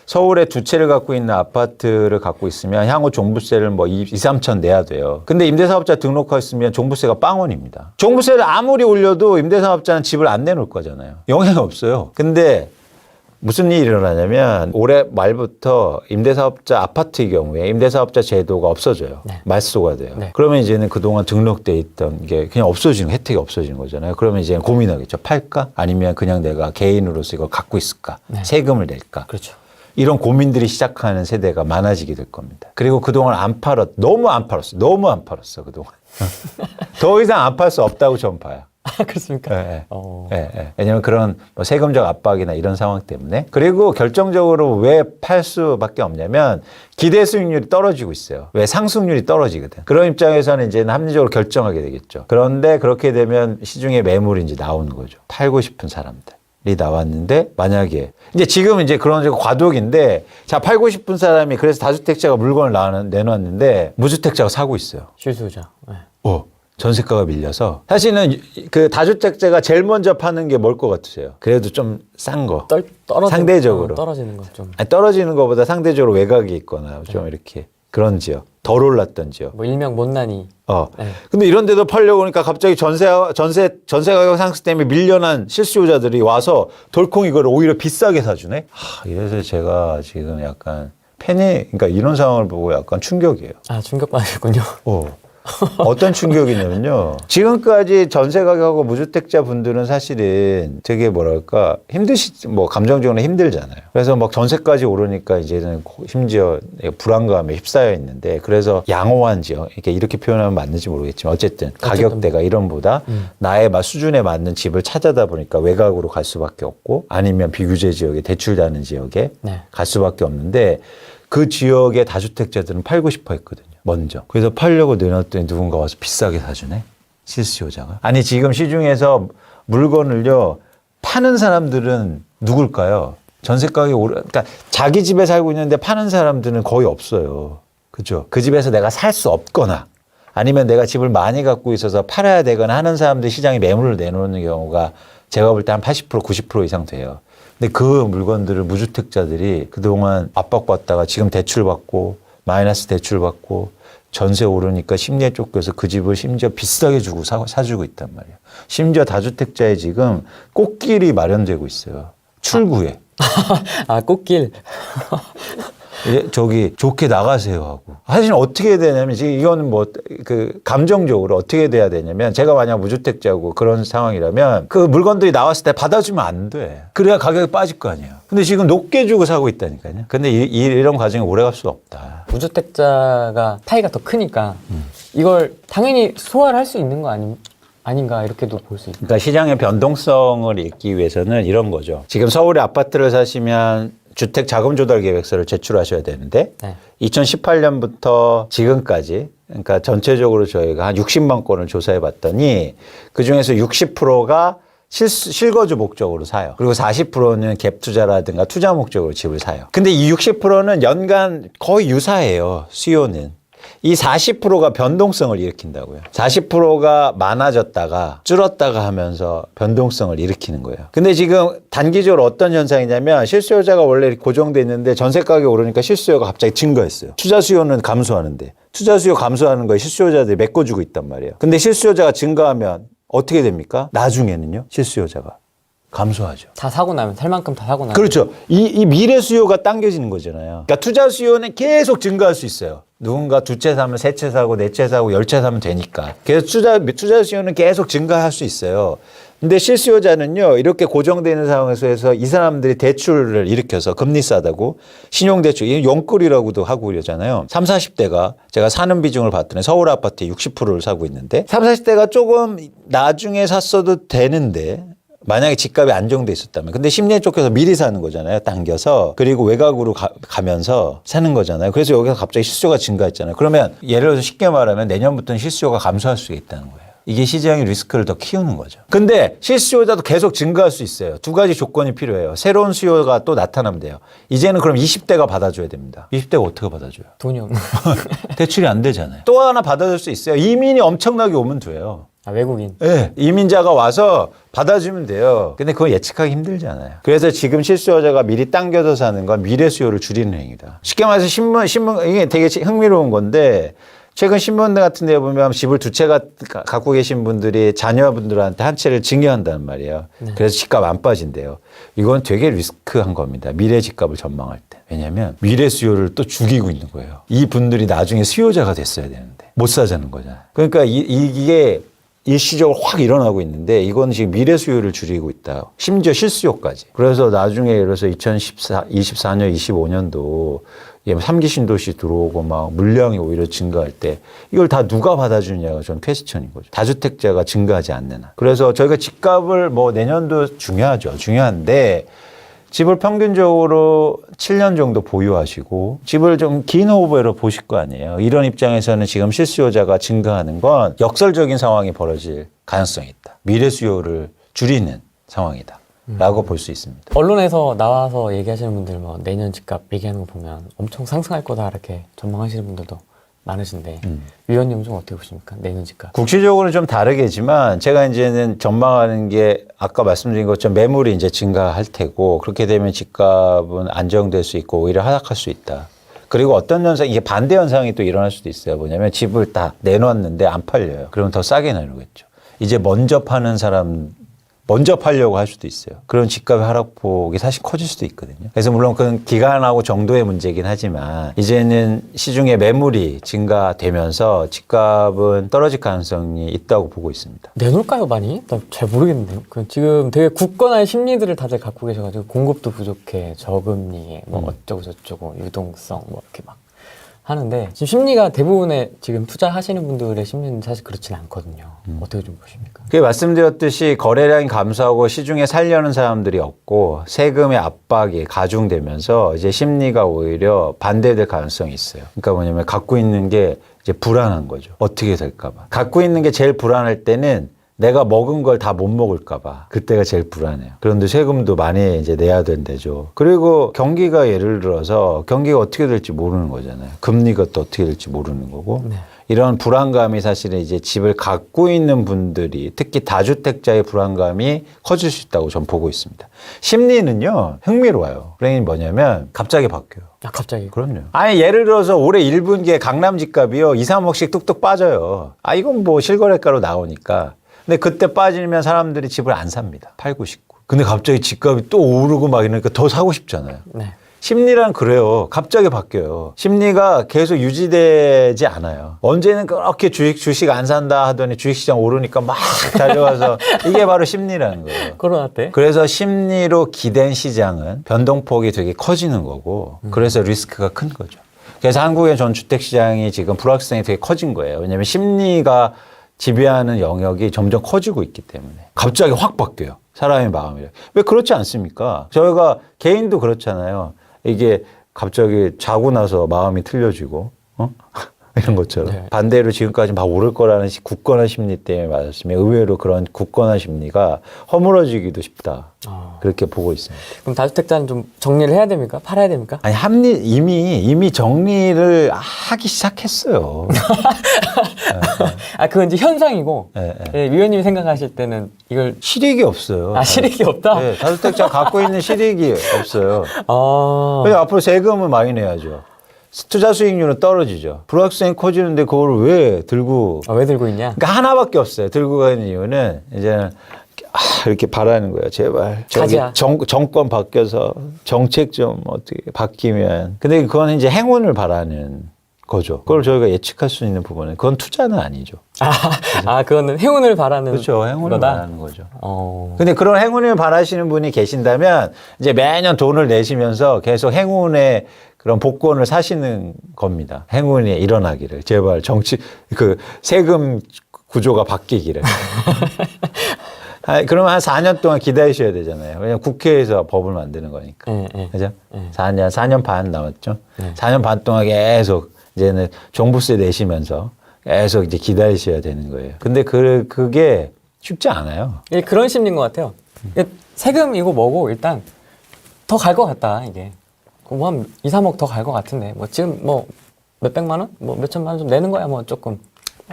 서울에 2채를 갖고 있는 아파트를 갖고 있으면 향후 종부세를 뭐 2, 3천 내야 돼요. 근데 임대사업자 등록하고 있으면 종부세가 빵원입니다. 종부세를 아무리 올려도 임대사업자는 집을 안 내놓을 거잖아요. 영향이 없어요. 근데 무슨 일이 일어나냐면 올해 말부터 임대사업자 아파트의 경우에 임대사업자 제도가 없어져요. 네. 말소가 돼요. 네. 그러면 이제는 그동안 등록돼 있던 게 그냥 없어지는 혜택이 없어지는 거잖아요. 그러면 이제 고민하겠죠. 팔까? 아니면 그냥 내가 개인으로서 이걸 갖고 있을까? 네. 세금을 낼까? 그렇죠. 이런 고민들이 시작하는 세대가 많아지게 될 겁니다. 그리고 그동안 너무 안 팔았어 그동안. 더 이상 안 팔 수 없다고 전 봐요. 아, 그렇습니까? 예, 왜냐면 그런 뭐 세금적 압박이나 이런 상황 때문에. 그리고 결정적으로 왜 팔 수밖에 없냐면 기대 수익률이 떨어지고 있어요. 왜? 상승률이 떨어지거든. 그런 입장에서는 이제는 합리적으로 결정하게 되겠죠. 그런데 그렇게 되면 시중에 매물이 이제 나오는 거죠. 팔고 싶은 사람들이 나왔는데 만약에 지금 그런 과도기인데 자, 팔고 싶은 사람이 그래서 다주택자가 물건을 내놨는데 무주택자가 사고 있어요. 실수요자. 네. 전세가가 밀려서 사실은 그 다주택자가 제일 먼저 파는 게 뭘 것 같으세요? 그래도 좀 싼 거. 상대적으로. 떨어지는 거 좀. 아니, 떨어지는 것보다 상대적으로 외곽이 있거나 좀 이렇게 그런 지역. 덜 올랐던 지역. 뭐 일명 못난이. 네. 근데 이런 데도 팔려고 하니까 갑자기 전세 가격 상승 때문에 밀려난 실수요자들이 와서 덜컹 이걸 오히려 비싸게 사주네? 이래서 제가 지금 약간 그러니까 이런 상황을 보고 약간 충격이에요. 아, 충격받으셨군요. 어떤 충격이냐면요. 지금까지 전세 가격하고 무주택자 분들은 사실은 되게 뭐랄까 감정적으로 힘들잖아요. 그래서 막 전세까지 오르니까 이제는 심지어 불안감에 휩싸여 있는데 그래서 양호한 지역 이렇게 표현하면 맞는지 모르겠지만 어쨌든 가격대가 이런보다 나의 수준에 맞는 집을 찾아다 보니까 외곽으로 갈 수밖에 없고 아니면 비규제 지역에 대출되는 지역에 갈 수밖에 없는데 그 지역의 다주택자들은 팔고 싶어 했거든요. 먼저. 그래서 팔려고 내놨더니 누군가 와서 비싸게 사주네? 실수요자가. 아니, 지금 시중에서 물건을요, 파는 사람들은 누굴까요? 전세 가격이 그러니까 자기 집에 살고 있는데 파는 사람들은 거의 없어요. 그죠? 그 집에서 내가 살 수 없거나 아니면 내가 집을 많이 갖고 있어서 팔아야 되거나 하는 사람들이 시장에 매물을 내놓는 경우가 제가 볼 때 한 80%, 90% 이상 돼요. 근데 그 물건들을 무주택자들이 그동안 압박받다가 지금 대출받고 마이너스 대출받고 전세 오르니까 심리에 쫓겨서 그 집을 심지어 비싸게 주고 사주고 있단 말이에요. 심지어 다주택자에 지금 꽃길이 마련되고 있어요. 출구에. 아, 꽃길. 저기 좋게 나가세요 하고. 사실 어떻게 해야 되냐면 지금 이거는 감정적으로 어떻게 돼야 되냐면 제가 만약 무주택자고 그런 상황이라면 그 물건들이 나왔을 때 받아주면 안 돼. 그래야 가격이 빠질 거 아니에요. 근데 지금 높게 주고 사고 있다니까요. 근데 이런 과정이 오래 갈 수 없다. 무주택자가 파이가 더 크니까 이걸 당연히 소화를 할 수 있는 거 아닌가 이렇게도 볼 수 있다. 그러니까 시장의 변동성을 읽기 위해서는 이런 거죠. 지금 서울에 아파트를 사시면 주택 자금 조달 계획서를 제출하셔야 되는데 2018년부터 지금까지 그러니까 전체적으로 저희가 한 60만 건을 조사해 봤더니 그중에서 60%가 실거주 목적으로 사요. 그리고 40%는 갭 투자라든가 투자 목적으로 집을 사요. 근데 이 60%는 연간 거의 유사해요. 수요는. 이 40%가 변동성을 일으킨다고요. 40%가 많아졌다가 줄었다가 하면서 변동성을 일으키는 거예요. 근데 지금 단기적으로 어떤 현상이냐면 실수요자가 원래 고정돼 있는데 전세 가격이 오르니까 실수요가 갑자기 증가했어요. 투자 수요는 감소하는데 투자 수요 감소하는 거에 실수요자들이 메꿔주고 있단 말이에요. 근데 실수요자가 증가하면 어떻게 됩니까? 나중에는요. 실수요자가 감소하죠. 다 사고 나면 살 만큼 다 사고 나면. 그렇죠. 이 미래 수요가 당겨지는 거잖아요. 그러니까 투자 수요는 계속 증가할 수 있어요. 누군가 두 채 사면 세 채 사고 네 채 사고 10채 사면 되니까. 그래서 투자 수요는 계속 증가할 수 있어요. 근데 실수요자는요, 이렇게 고정되는 상황에서 이 사람들이 대출을 일으켜서 금리 싸다고 신용대출, 이 용끌이라고도 하고 이러잖아요. 30, 40대가 제가 사는 비중을 봤더니 서울 아파트에 60%를 사고 있는데 30, 40대가 조금 나중에 샀어도 되는데 만약에 집값이 안정돼 있었다면. 근데 심리에 쫓겨서 미리 사는 거잖아요. 당겨서. 그리고 외곽으로 가면서 사는 거잖아요. 그래서 여기서 갑자기 실수요가 증가했잖아요. 그러면 예를 들어서 쉽게 말하면 내년부터는 실수요가 감소할 수 있다는 거예요. 이게 시장의 리스크를 더 키우는 거죠. 근데 실수요자도 계속 증가할 수 있어요. 두 가지 조건이 필요해요. 새로운 수요가 또 나타나면 돼요. 이제는 그럼 20대가 받아줘야 됩니다. 20대가 어떻게 받아줘요? 돈이 없는. 대출이 안 되잖아요. 또 하나 받아줄 수 있어요. 이민이 엄청나게 오면 돼요. 아, 외국인. 네, 이민자가 와서 받아주면 돼요. 근데 그거 예측하기 힘들잖아요. 그래서 지금 실수요자가 미리 당겨서 사는 건 미래 수요를 줄이는 행위다. 쉽게 말해서 신문 이게 되게 흥미로운 건데 최근 신문 같은 데 보면 집을 두 채 갖고 계신 분들이 자녀분들한테 한 채를 증여한다는 말이에요. 그래서 집값 안 빠진대요. 이건 되게 리스크한 겁니다. 미래 집값을 전망할 때. 왜냐하면 미래 수요를 또 죽이고 있는 거예요. 이 분들이 나중에 수요자가 됐어야 되는데 못 사자는 거잖아요. 그러니까 이게 일시적으로 확 일어나고 있는데 이건 지금 미래 수요를 줄이고 있다. 심지어 실수요까지. 그래서 나중에 예를 들어서 2024년, 25년도 3기 신도시 들어오고 막 물량이 오히려 증가할 때 이걸 다 누가 받아주느냐가 전 퀘스천인 거죠. 다주택자가 증가하지 않는 한. 그래서 저희가 집값을 뭐 내년도 중요하죠. 중요한데 집을 평균적으로 7년 정도 보유하시고 집을 좀 긴 호흡으로 보실 거 아니에요. 이런 입장에서는 지금 실수요자가 증가하는 건 역설적인 상황이 벌어질 가능성이 있다. 미래 수요를 줄이는 상황이다. 라고 볼 수 있습니다. 언론에서 나와서 얘기하시는 분들 뭐 내년 집값 얘기하는 거 보면 엄청 상승할 거다 이렇게 전망하시는 분들도 많으신데 위원님은 좀 어떻게 보십니까? 내년 집값. 국시적으로는 좀 다르겠지만 제가 이제는 전망하는 게 아까 말씀드린 것처럼 매물이 이제 증가할 테고 그렇게 되면 집값은 안정될 수 있고 오히려 하락할 수 있다. 그리고 어떤 현상, 이게 반대 현상이 또 일어날 수도 있어요. 뭐냐면 집을 다 내놨는데 안 팔려요. 그러면 더 싸게 내놓겠죠. 이제 먼저 파는 사람 먼저 팔려고 할 수도 있어요. 그런 집값의 하락폭이 사실 커질 수도 있거든요. 그래서 물론 그건 기간하고 정도의 문제긴 하지만 이제는 시중에 매물이 증가되면서 집값은 떨어질 가능성이 있다고 보고 있습니다. 내놓을까요 많이? 나 잘 모르겠는데요. 지금 되게 굳건한 심리들을 다들 갖고 계셔가지고 공급도 부족해, 저금리, 뭐 어쩌고 저쩌고, 유동성 뭐 이렇게 막 하는데 지금 심리가 대부분의 지금 투자하시는 분들의 심리는 사실 그렇지는 않거든요. 어떻게 좀 보십니까? 그 말씀드렸듯이 거래량이 감소하고 시중에 살려는 사람들이 없고 세금의 압박이 가중되면서 이제 심리가 오히려 반대될 가능성이 있어요. 그러니까 뭐냐면 갖고 있는 게 이제 불안한 거죠. 어떻게 될까 봐. 갖고 있는 게 제일 불안할 때는 내가 먹은 걸 다 못 먹을까 봐. 그때가 제일 불안해요. 그런데 세금도 많이 이제 내야 된대죠. 그리고 경기가 예를 들어서 경기가 어떻게 될지 모르는 거잖아요. 금리가 또 어떻게 될지 모르는 거고. 네. 이런 불안감이 사실은 이제 집을 갖고 있는 분들이 특히 다주택자의 불안감이 커질 수 있다고 전 보고 있습니다. 심리는요, 흥미로워요. 그러니 뭐냐면 갑자기 바뀌어요. 아, 갑자기. 그럼요. 아니, 예를 들어서 올해 1분기에 강남 집값이요, 2, 3억씩 뚝뚝 빠져요. 아, 이건 뭐 실거래가로 나오니까. 근데 그때 빠지면 사람들이 집을 안 삽니다. 팔고 싶고. 근데 갑자기 집값이 또 오르고 막 이러니까 더 사고 싶잖아요. 네. 심리란 그래요. 갑자기 바뀌어요. 심리가 계속 유지되지 않아요. 언제는 그렇게 주식 안 산다 하더니 주식시장 오르니까 막 달려가서 이게 바로 심리라는 거예요. 코로나 때. 그래서 심리로 기댄 시장은 변동폭이 되게 커지는 거고 그래서 리스크가 큰 거죠. 그래서 한국의 전 주택시장이 지금 불확실성이 되게 커진 거예요. 왜냐하면 심리가 지배하는 영역이 점점 커지고 있기 때문에 갑자기 확 바뀌어요. 사람의 마음이. 왜 그렇지 않습니까? 저희가 개인도 그렇잖아요. 이게 갑자기 자고 나서 마음이 틀려지고 이런 것처럼. 네. 반대로 지금까지 막 오를 거라는 굳건한 심리 때문에 맞았으면 의외로 그런 굳건한 심리가 허물어지기도 쉽다. 그렇게 보고 있습니다. 그럼 다주택자는 좀 정리를 해야 됩니까? 팔아야 됩니까? 아니 이미 정리를 하기 시작했어요. 아, 그건 이제 현상이고 네, 네. 예, 위원님이 생각하실 때는 이걸 실익이 없어요. 아, 실익이 없다? 네, 다주택자 갖고 있는 실익이 없어요. 아, 그래서 앞으로 세금을 많이 내야죠. 투자 수익률은 떨어지죠. 불확실성이 커지는데 그걸 왜 들고 왜 들고 있냐? 그러니까 하나밖에 없어요. 들고 가는 이유는 이제는 이렇게 바라는 거예요. 제발 저기 가자. 정권 바뀌어서 정책 좀 어떻게 바뀌면. 근데 그건 이제 행운을 바라는 거죠. 그걸 저희가 예측할 수 있는 부분은 그건 투자는 아니죠. 그거는 행운을 바라는 그렇죠. 행운을 거다? 바라는 거죠. 근데 근데 그런 행운을 바라시는 분이 계신다면 이제 매년 돈을 내시면서 계속 행운의 그런 복권을 사시는 겁니다. 행운이 일어나기를. 제발 세금 구조가 바뀌기를. 그러면 한 4년 동안 기다리셔야 되잖아요. 왜냐면 국회에서 법을 만드는 거니까. 그죠? 4년 반 남았죠. 4년 반 동안 계속 이제는 종부세 내시면서 계속 이제 기다리셔야 되는 거예요. 근데 그게 쉽지 않아요. 그런 심리인 것 같아요. 세금이고 뭐고 일단 더 갈 것 같다, 이게. 뭐 한 2, 3억 더 갈 것 같은데. 뭐 지금 뭐 몇백만 원? 뭐 몇천만 원 좀 내는 거야, 뭐 조금.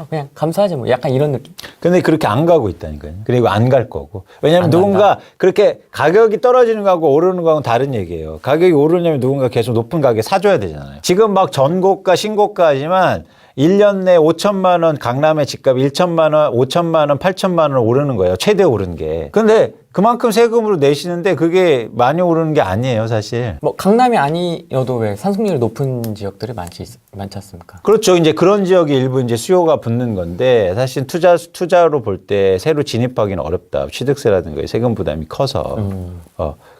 그냥 감사하지 뭐. 약간 이런 느낌. 근데 그렇게 안 가고 있다니까요. 그리고 안 갈 거고. 왜냐하면 누군가 그렇게 가격이 떨어지는 거하고 오르는 거하고는 다른 얘기예요. 가격이 오르려면 누군가 계속 높은 가격에 사줘야 되잖아요. 지금 막 전고가, 신고가지만 1년 내 5천만 원 강남의 집값 1천만 원, 5천만 원, 8천만 원 오르는 거예요. 최대 오른 게. 근데 그만큼 세금으로 내시는데 그게 많이 오르는 게 아니에요, 사실. 뭐 강남이 아니어도 왜 상승률이 높은 지역들이 많지 많지 않습니까? 그렇죠. 이제 그런 지역이 일부 이제 수요가 붙는 건데 사실 투자로 볼 때 새로 진입하기는 어렵다. 취득세라든가 세금 부담이 커서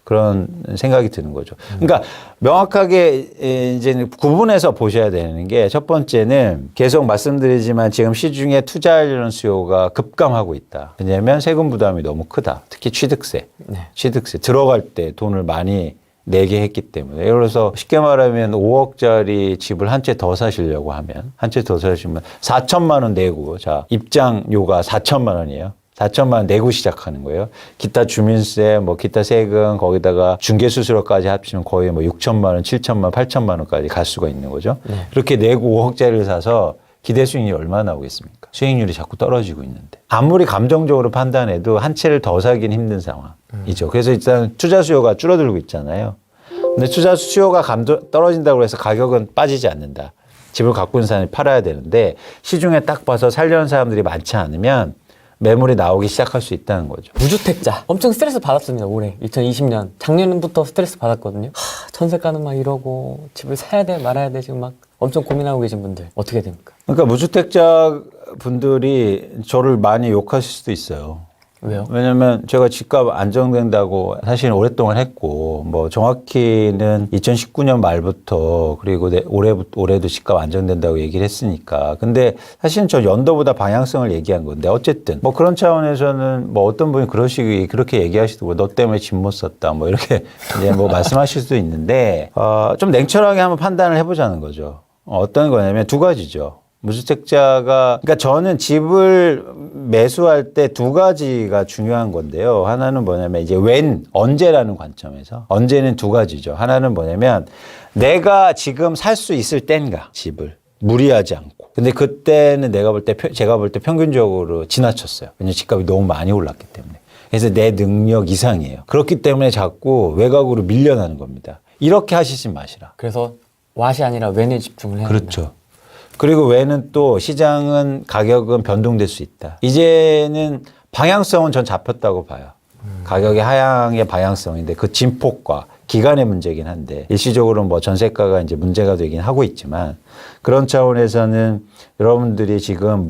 그런 생각이 드는 거죠. 그러니까 명확하게 이제 구분해서 보셔야 되는 게 첫 번째는 계속 말씀드리지만 지금 시중에 투자하려는 수요가 급감하고 있다. 왜냐하면 세금 부담이 너무 크다. 특히 취득세. 네. 취득세 들어갈 때 돈을 많이 내게 했기 때문에. 예를 들어서 쉽게 말하면 5억짜리 집을 한 채 더 사시려고 하면, 한 채 더 사시면 4천만 원 내고, 자, 입장료가 4천만 원이에요. 4천만 원 내고 시작하는 거예요. 기타 주민세, 뭐 기타 세금, 거기다가 중개수수료까지 합치면 거의 뭐 6천만 원, 7천만 원, 8천만 원까지 갈 수가 있는 거죠. 네. 그렇게 내고 5억짜리를 사서 기대 수익률이 얼마나 나오겠습니까? 수익률이 자꾸 떨어지고 있는데. 아무리 감정적으로 판단해도 한 채를 더 사긴 힘든 상황이죠. 그래서 일단 투자 수요가 줄어들고 있잖아요. 근데 투자 수요가 떨어진다고 해서 가격은 빠지지 않는다. 집을 갖고 있는 사람이 팔아야 되는데 시중에 딱 봐서 살려는 사람들이 많지 않으면 매물이 나오기 시작할 수 있다는 거죠. 무주택자 엄청 스트레스 받았습니다. 올해 2020년 작년부터 스트레스 받았거든요. 전세가는 막 이러고 집을 사야 돼 말아야 돼 지금 막 엄청 고민하고 계신 분들 어떻게 됩니까? 그러니까 무주택자 분들이 저를 많이 욕하실 수도 있어요. 왜요? 왜냐면 제가 집값 안정된다고 사실 오랫동안 했고, 뭐 정확히는 2019년 말부터 그리고 올해도 집값 안정된다고 얘기를 했으니까. 근데 사실은 저 연도보다 방향성을 얘기한 건데 어쨌든 뭐 그런 차원에서는 뭐 어떤 분이 그렇게 얘기하시더라고요. 너 때문에 집 못 샀다. 뭐 이렇게 이제 뭐 말씀하실 수도 있는데, 좀 냉철하게 한번 판단을 해보자는 거죠. 어떤 거냐면 두 가지죠. 무주택자가, 그러니까 저는 집을 매수할 때 두 가지가 중요한 건데요. 하나는 뭐냐면 이제 언제라는 관점에서. 언제는 두 가지죠. 하나는 뭐냐면 내가 지금 살 수 있을 땐가, 집을. 무리하지 않고. 근데 그때는 제가 볼 때 평균적으로 지나쳤어요. 왜냐면 집값이 너무 많이 올랐기 때문에. 그래서 내 능력 이상이에요. 그렇기 때문에 자꾸 외곽으로 밀려나는 겁니다. 이렇게 하시지 마시라. 그래서 왓이 아니라 웬에 집중을 해야 된다. 그렇죠. 그리고 외는 또 시장은 가격은 변동될 수 있다. 이제는 방향성은 전 잡혔다고 봐요. 가격의 하향의 방향성인데 그 진폭과 기간의 문제긴 한데 일시적으로 뭐 전세가가 이제 문제가 되긴 하고 있지만 그런 차원에서는 여러분들이 지금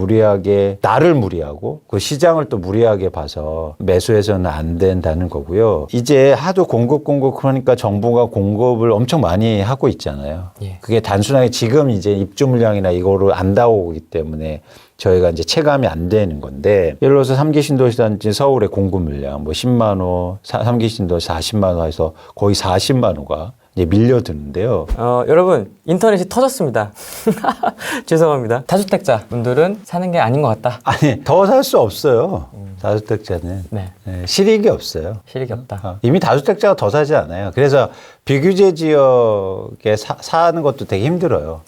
나를 무리하고 그 시장을 또 무리하게 봐서 매수해서는 안 된다는 거고요. 이제 하도 공급 그러니까 정부가 공급을 엄청 많이 하고 있잖아요. 예. 그게 단순하게 지금 이제 입주 물량이나 이거를 안 나오기 때문에 저희가 이제 체감이 안 되는 건데 예를 들어서 3기 신도시단지 서울의 공급 물량 뭐 10만 호, 3기 신도시 40만 호 해서 거의 40만 호가 이제 밀려드는데요. 여러분 인터넷이 터졌습니다. 죄송합니다. 다주택자 분들은 사는 게 아닌 것 같다. 아니 더 살 수 없어요. 다주택자는 네. 실익이 없어요. 실익이 없다. 이미 다주택자가 더 사지 않아요. 그래서 비규제 지역에 사는 것도 되게 힘들어요.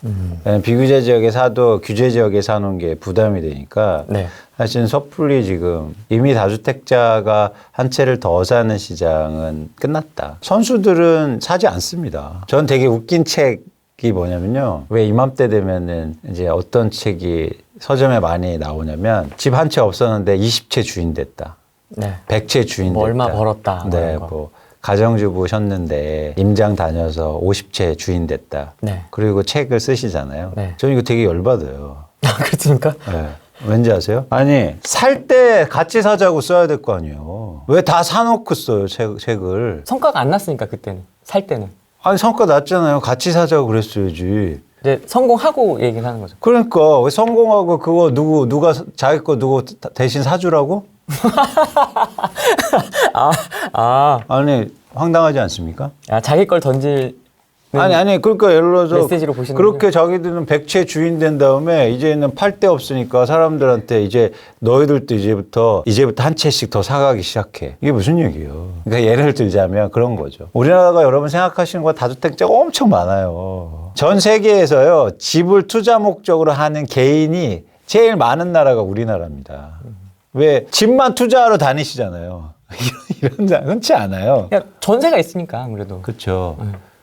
왜냐면 비규제 지역에 사도 규제 지역에 사는 게 부담이 되니까 네. 사실은 섣불리 지금 이미 다주택자가 한 채를 더 사는 시장은 끝났다. 선수들은 사지 않습니다. 전 되게 웃긴 책이 뭐냐면요. 왜 이맘때 되면은 이제 어떤 책이 서점에 많이 나오냐면 집 한 채 없었는데 20채 주인 됐다. 네. 100채 주인 됐다. 뭐 얼마 벌었다. 네, 뭐 가정주부셨는데 임장 다녀서 50채 주인 됐다. 네. 그리고 책을 쓰시잖아요. 네. 저는 이거 되게 열받아요. 그렇습니까? 네. 왠지 아세요? 아니 살 때 같이 사자고 써야 될 거 아니에요. 왜 다 사놓고 써요 책을. 성과가 안 났으니까 그때는 살 때는. 아니 성과 났잖아요. 같이 사자고 그랬어야지. 이제 성공하고 얘기를 하는 거죠. 그러니까 왜 성공하고 그거 누가 자기 거 누구 대신 사주라고? 아니 황당하지 않습니까? 자기 걸 던질 아니 그러니까 예를 들어서 메시지로 보시는 그렇게 자기들은 100채 주인 된 다음에 이제는 팔 데 없으니까 사람들한테 이제 너희들도 이제부터 한 채씩 더 사가기 시작해. 이게 무슨 얘기예요? 그러니까 예를 들자면 그런 거죠. 우리나라가 여러분 생각하시는 거 다주택자가 엄청 많아요. 전 세계에서요 집을 투자 목적으로 하는 개인이 제일 많은 나라가 우리나라입니다. 왜 집만 투자하러 다니시잖아요. 이런 흔치 않아요. 그냥 전세가 있으니까 아무래도. 그렇죠.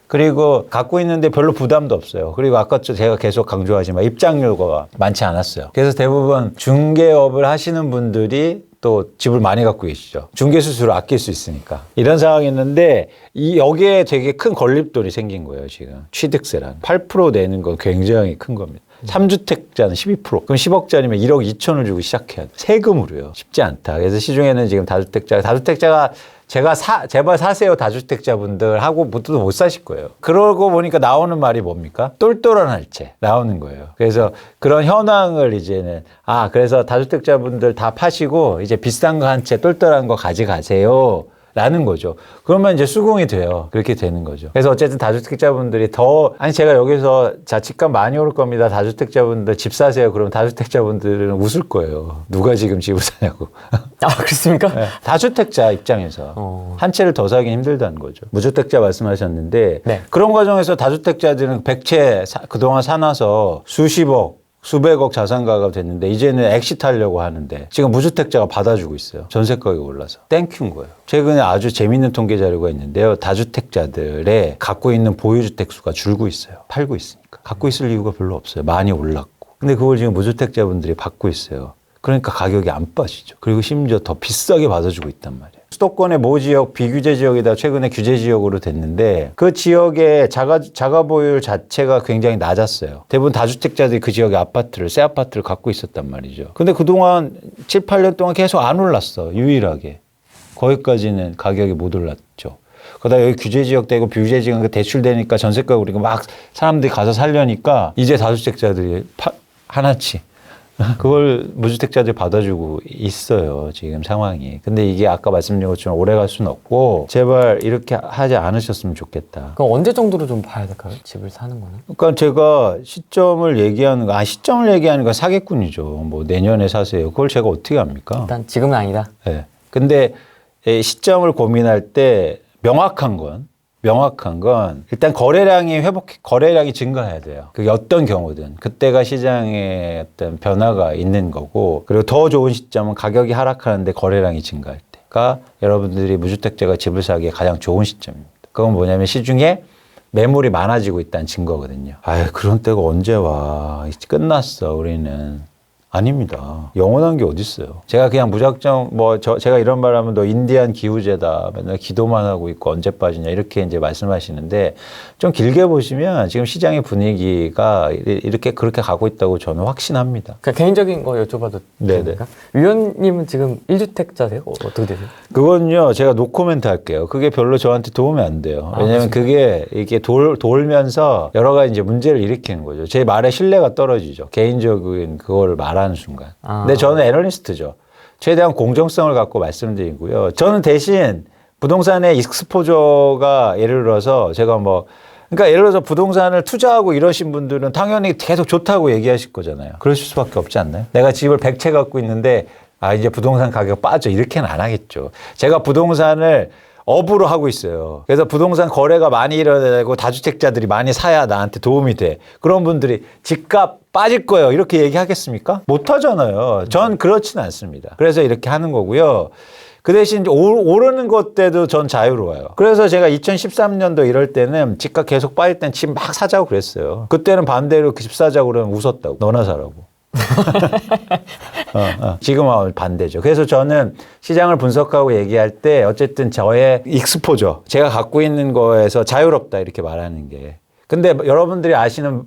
그리고 갖고 있는데 별로 부담도 없어요. 그리고 아까 제가 계속 강조하지만 입장료가 많지 않았어요. 그래서 대부분 중개업을 하시는 분들이 또 집을 많이 갖고 계시죠. 중개수수료 아낄 수 있으니까. 이런 상황이 있는데 여기에 되게 큰 걸림돌이 생긴 거예요. 지금 취득세란 8% 내는 건 굉장히 큰 겁니다. 3주택자는 12%. 그럼 10억짜리면 1억 2천을 주고 시작해야 돼. 세금으로요. 쉽지 않다. 그래서 시중에는 지금 다주택자가 제발 사세요 다주택자분들 하고 보통 못 사실 거예요. 그러고 보니까 나오는 말이 뭡니까? 똘똘한 할채 나오는 거예요. 그래서 그런 현황을 이제는 그래서 다주택자분들 다 파시고 이제 비싼 거 한 채 똘똘한 거 가져가세요. 라는 거죠. 그러면 이제 수긍이 돼요. 그렇게 되는 거죠. 그래서 어쨌든 다주택자분들이 제가 여기서 집값 많이 오를 겁니다. 다주택자분들 집 사세요. 그러면 다주택자분들은 웃을 거예요. 누가 지금 집을 사냐고. 그렇습니까? 네. 다주택자 입장에서 한 채를 더 사기 힘들다는 거죠. 무주택자 말씀하셨는데 네. 그런 과정에서 다주택자들은 100채 그동안 사놔서 수십억 수백억 자산가가 됐는데 이제는 엑시트하려고 하는데 지금 무주택자가 받아주고 있어요. 전세 가격이 올라서. 땡큐인 거예요. 최근에 아주 재미있는 통계 자료가 있는데요. 다주택자들의 갖고 있는 보유주택 수가 줄고 있어요. 팔고 있으니까. 갖고 있을 이유가 별로 없어요. 많이 올랐고. 근데 그걸 지금 무주택자분들이 받고 있어요. 그러니까 가격이 안 빠지죠. 그리고 심지어 더 비싸게 받아주고 있단 말이에요. 수도권의 모 지역 비규제 지역이다 최근에 규제 지역으로 됐는데 그 지역의 자가 보유율 자체가 굉장히 낮았어요. 대부분 다주택자들이 그 지역의 새 아파트를 갖고 있었단 말이죠. 근데 그동안 7, 8년 동안 계속 안 올랐어. 유일하게. 거기까지는 가격이 못 올랐죠. 그러다 여기 규제 지역 되고 비규제 지역 대출되니까 전세가 오르고 막 사람들이 가서 살려니까 이제 다주택자들이 하나치. 그걸 무주택자들 받아주고 있어요. 지금 상황이. 근데 이게 아까 말씀드린 것처럼 오래 갈 수는 없고 제발 이렇게 하지 않으셨으면 좋겠다. 그럼 언제 정도로 좀 봐야 될까요? 집을 사는 거는? 그러니까 제가 시점을 얘기하는 건 사기꾼이죠. 뭐 내년에 사세요. 그걸 제가 어떻게 합니까? 일단 지금은 아니다. 네. 근데 시점을 고민할 때 명확한 건 일단 거래량이 증가해야 돼요. 그게 어떤 경우든. 그때가 시장에 어떤 변화가 있는 거고, 그리고 더 좋은 시점은 가격이 하락하는데 거래량이 증가할 때가 여러분들이 무주택자가 집을 사기에 가장 좋은 시점입니다. 그건 뭐냐면 시중에 매물이 많아지고 있다는 증거거든요. 그런 때가 언제 와. 끝났어, 우리는. 아닙니다. 영원한 게 어딨어요. 제가 그냥 무작정 제가 이런 말 하면 너 인디안 기후제다. 맨날 기도만 하고 있고 언제 빠지냐 이렇게 이제 말씀하시는데 좀 길게 보시면 지금 시장의 분위기가 그렇게 가고 있다고 저는 확신합니다. 그러니까 개인적인 거 여쭤봐도 네네. 됩니까? 위원님은 지금 1주택자세요? 어떻게 되세요? 그건요, 제가 노코멘트 할게요. 그게 별로 저한테 도움이 안 돼요. 왜냐면 그게 이게 돌면서 여러 가지 이제 문제를 일으키는 거죠. 제 말에 신뢰가 떨어지죠. 개인적인 그거를 말하는 순간. 근데 저는 애널리스트죠. 최대한 공정성을 갖고 말씀드리고요. 저는 대신 부동산의 익스포저가 예를 들어서 그러니까 예를 들어서 부동산을 투자하고 이러신 분들은 당연히 계속 좋다고 얘기하실 거잖아요. 그러실 수밖에 없지 않나요? 내가 집을 100채 갖고 있는데 이제 부동산 가격 빠져 이렇게는 안 하겠죠. 제가 부동산을 업으로 하고 있어요. 그래서 부동산 거래가 많이 일어나고 다주택자들이 많이 사야 나한테 도움이 돼. 그런 분들이 집값 빠질 거예요. 이렇게 얘기하겠습니까? 못 하잖아요. 전 그렇지는 않습니다. 그래서 이렇게 하는 거고요. 그 대신 오르는 것 때도 전 자유로워요. 그래서 제가 2013년도 이럴 때는 집값 계속 빠질 땐 집 막 사자고 그랬어요. 그때는 반대로 집 사자고 그러면 웃었다고. 너나 사라고. 지금은 반대죠. 그래서 저는 시장을 분석하고 얘기할 때 어쨌든 저의 익스포저, 제가 갖고 있는 거에서 자유롭다 이렇게 말하는 게. 근데 여러분들이 아시는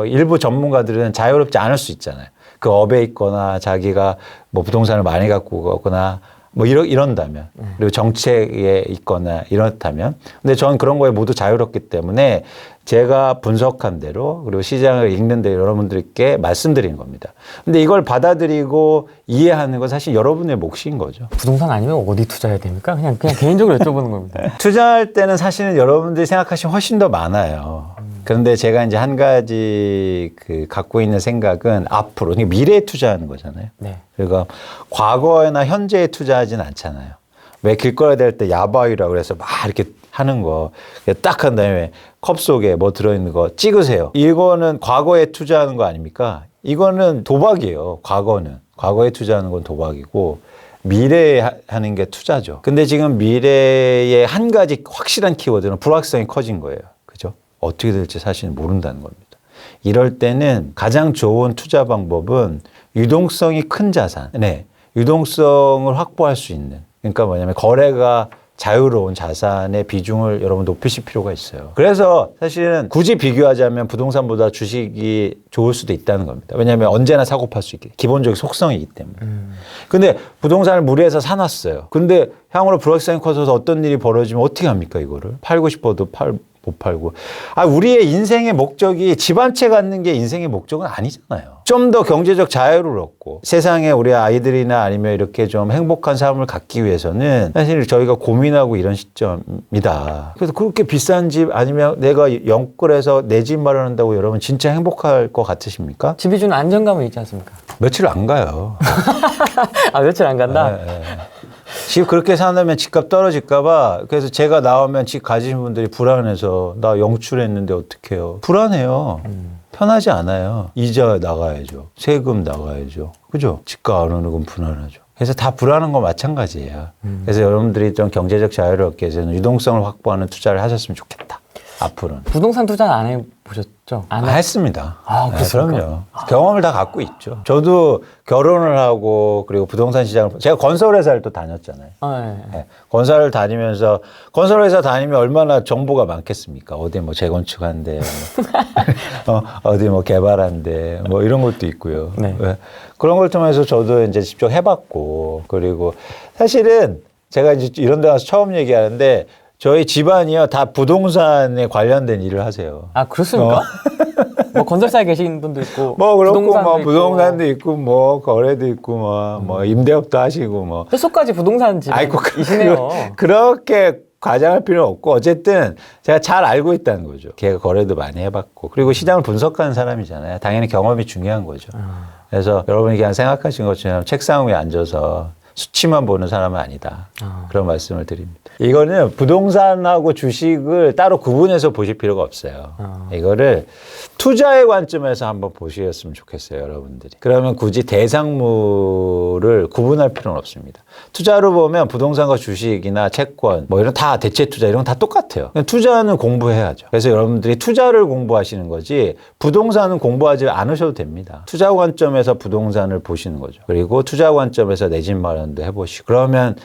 일부 전문가들은 자유롭지 않을 수 있잖아요. 그 업에 있거나 자기가 부동산을 많이 갖고 가거나 이런다면, 그리고 정책에 있거나 이렇다면. 근데 저는 그런 거에 모두 자유롭기 때문에 제가 분석한 대로, 그리고 시장을 읽는 대로 여러분들께 말씀드린 겁니다. 근데 이걸 받아들이고 이해하는 건 사실 여러분의 몫인 거죠. 부동산 아니면 어디 투자해야 됩니까? 그냥 개인적으로 여쭤보는 겁니다. 투자할 때는 사실은 여러분들이 생각하시면 훨씬 더 많아요. 그런데 제가 이제 한 가지 갖고 있는 생각은 앞으로, 그러니까 미래에 투자하는 거잖아요. 네. 그러니까 과거나 현재에 투자하진 않잖아요. 왜 길거리에 댈 때 야바위라고 그래서 막 이렇게 하는 거 딱 한 다음에 컵 속에 들어있는 거 찍으세요. 이거는 과거에 투자하는 거 아닙니까? 이거는 도박이에요. 과거에 투자하는 건 도박이고 미래에 하는 게 투자죠. 근데 지금 미래의 한 가지 확실한 키워드는 불확실성이 커진 거예요. 그죠? 어떻게 될지 사실 모른다는 겁니다. 이럴 때는 가장 좋은 투자 방법은 유동성이 큰 자산, 유동성을 확보할 수 있는, 그러니까 뭐냐면 거래가 자유로운 자산의 비중을 여러분 높이실 필요가 있어요. 그래서 사실은 굳이 비교하자면 부동산보다 주식이 좋을 수도 있다는 겁니다. 왜냐하면 언제나 사고 팔 수 있게 기본적인 속성이기 때문에. 근데 부동산을 무리해서 사놨어요. 근데 향후로 불확실성이 커져서 어떤 일이 벌어지면 어떻게 합니까, 이거를? 팔고 싶어도 못 팔고. 우리의 인생의 목적이 집 한 채 갖는 게 인생의 목적은 아니잖아요. 좀 더 경제적 자유를 얻고 세상에 우리 아이들이나 아니면 이렇게 좀 행복한 삶을 갖기 위해서는 사실 저희가 고민하고 이런 시점이다. 그래서 그렇게 비싼 집 아니면 내가 영끌해서 내 집 마련한다고 여러분 진짜 행복할 것 같으십니까? 집이 주는 안정감은 있지 않습니까? 며칠 안 가요. 며칠 안 간다? 네. 집 그렇게 사놓으면 집값 떨어질까봐 그래서 제가 나오면 집 가지신 분들이 불안해서 나 영출했는데 어떡해요. 불안해요. 편하지 않아요. 이자 나가야죠. 세금 나가야죠. 그죠? 집값 안 오르는 건 불안하죠. 그래서 다 불안한 건 마찬가지예요. 그래서 여러분들이 좀 경제적 자유를 얻기 위해서는 유동성을 확보하는 투자를 하셨으면 좋겠다. 앞으로는. 부동산 투자는 안 해보셨죠? 했습니다. 그렇습니까? 그럼요. 경험을 다 갖고 있죠. 저도 결혼을 하고 그리고 부동산 시장을 제가 건설회사를 또 다녔잖아요. 네. 건설을 다니면서 건설회사 다니면 얼마나 정보가 많겠습니까? 어디 뭐 재건축한데 어디 뭐 개발한데 뭐 이런 것도 있고요. 네. 그런 걸 통해서 저도 이제 직접 해봤고 그리고 사실은 제가 이제 이런 데 가서 처음 얘기하는데 저희 집안이요 다 부동산에 관련된 일을 하세요. 그렇습니까? 뭐 건설사에 계신 분도 있고 뭐 그렇고 뭐 있고. 부동산도 있고 뭐 거래도 있고 뭐 임대업도 하시고 뭐 뼛속까지 부동산 집이시네요. 그렇게 과장할 필요는 없고 어쨌든 제가 잘 알고 있다는 거죠. 걔가 거래도 많이 해봤고 그리고 시장을 분석하는 사람이잖아요. 당연히 경험이 중요한 거죠. 그래서 여러분이 그냥 생각하신 것처럼 책상 위에 앉아서 수치만 보는 사람은 아니다. 그런 말씀을 드립니다. 이거는 부동산하고 주식을 따로 구분해서 보실 필요가 없어요. 이거를 투자의 관점에서 한번 보셨으면 좋겠어요, 여러분들이. 그러면 굳이 대상물을 구분할 필요는 없습니다. 투자로 보면 부동산과 주식이나 채권, 뭐 이런 다 대체 투자 이런 건 다 똑같아요. 투자는 공부해야죠. 그래서 여러분들이 투자를 공부하시는 거지 부동산은 공부하지 않으셔도 됩니다. 투자 관점에서 부동산을 보시는 거죠. 그리고 투자 관점에서 내 집 마련도 해보시고 그러면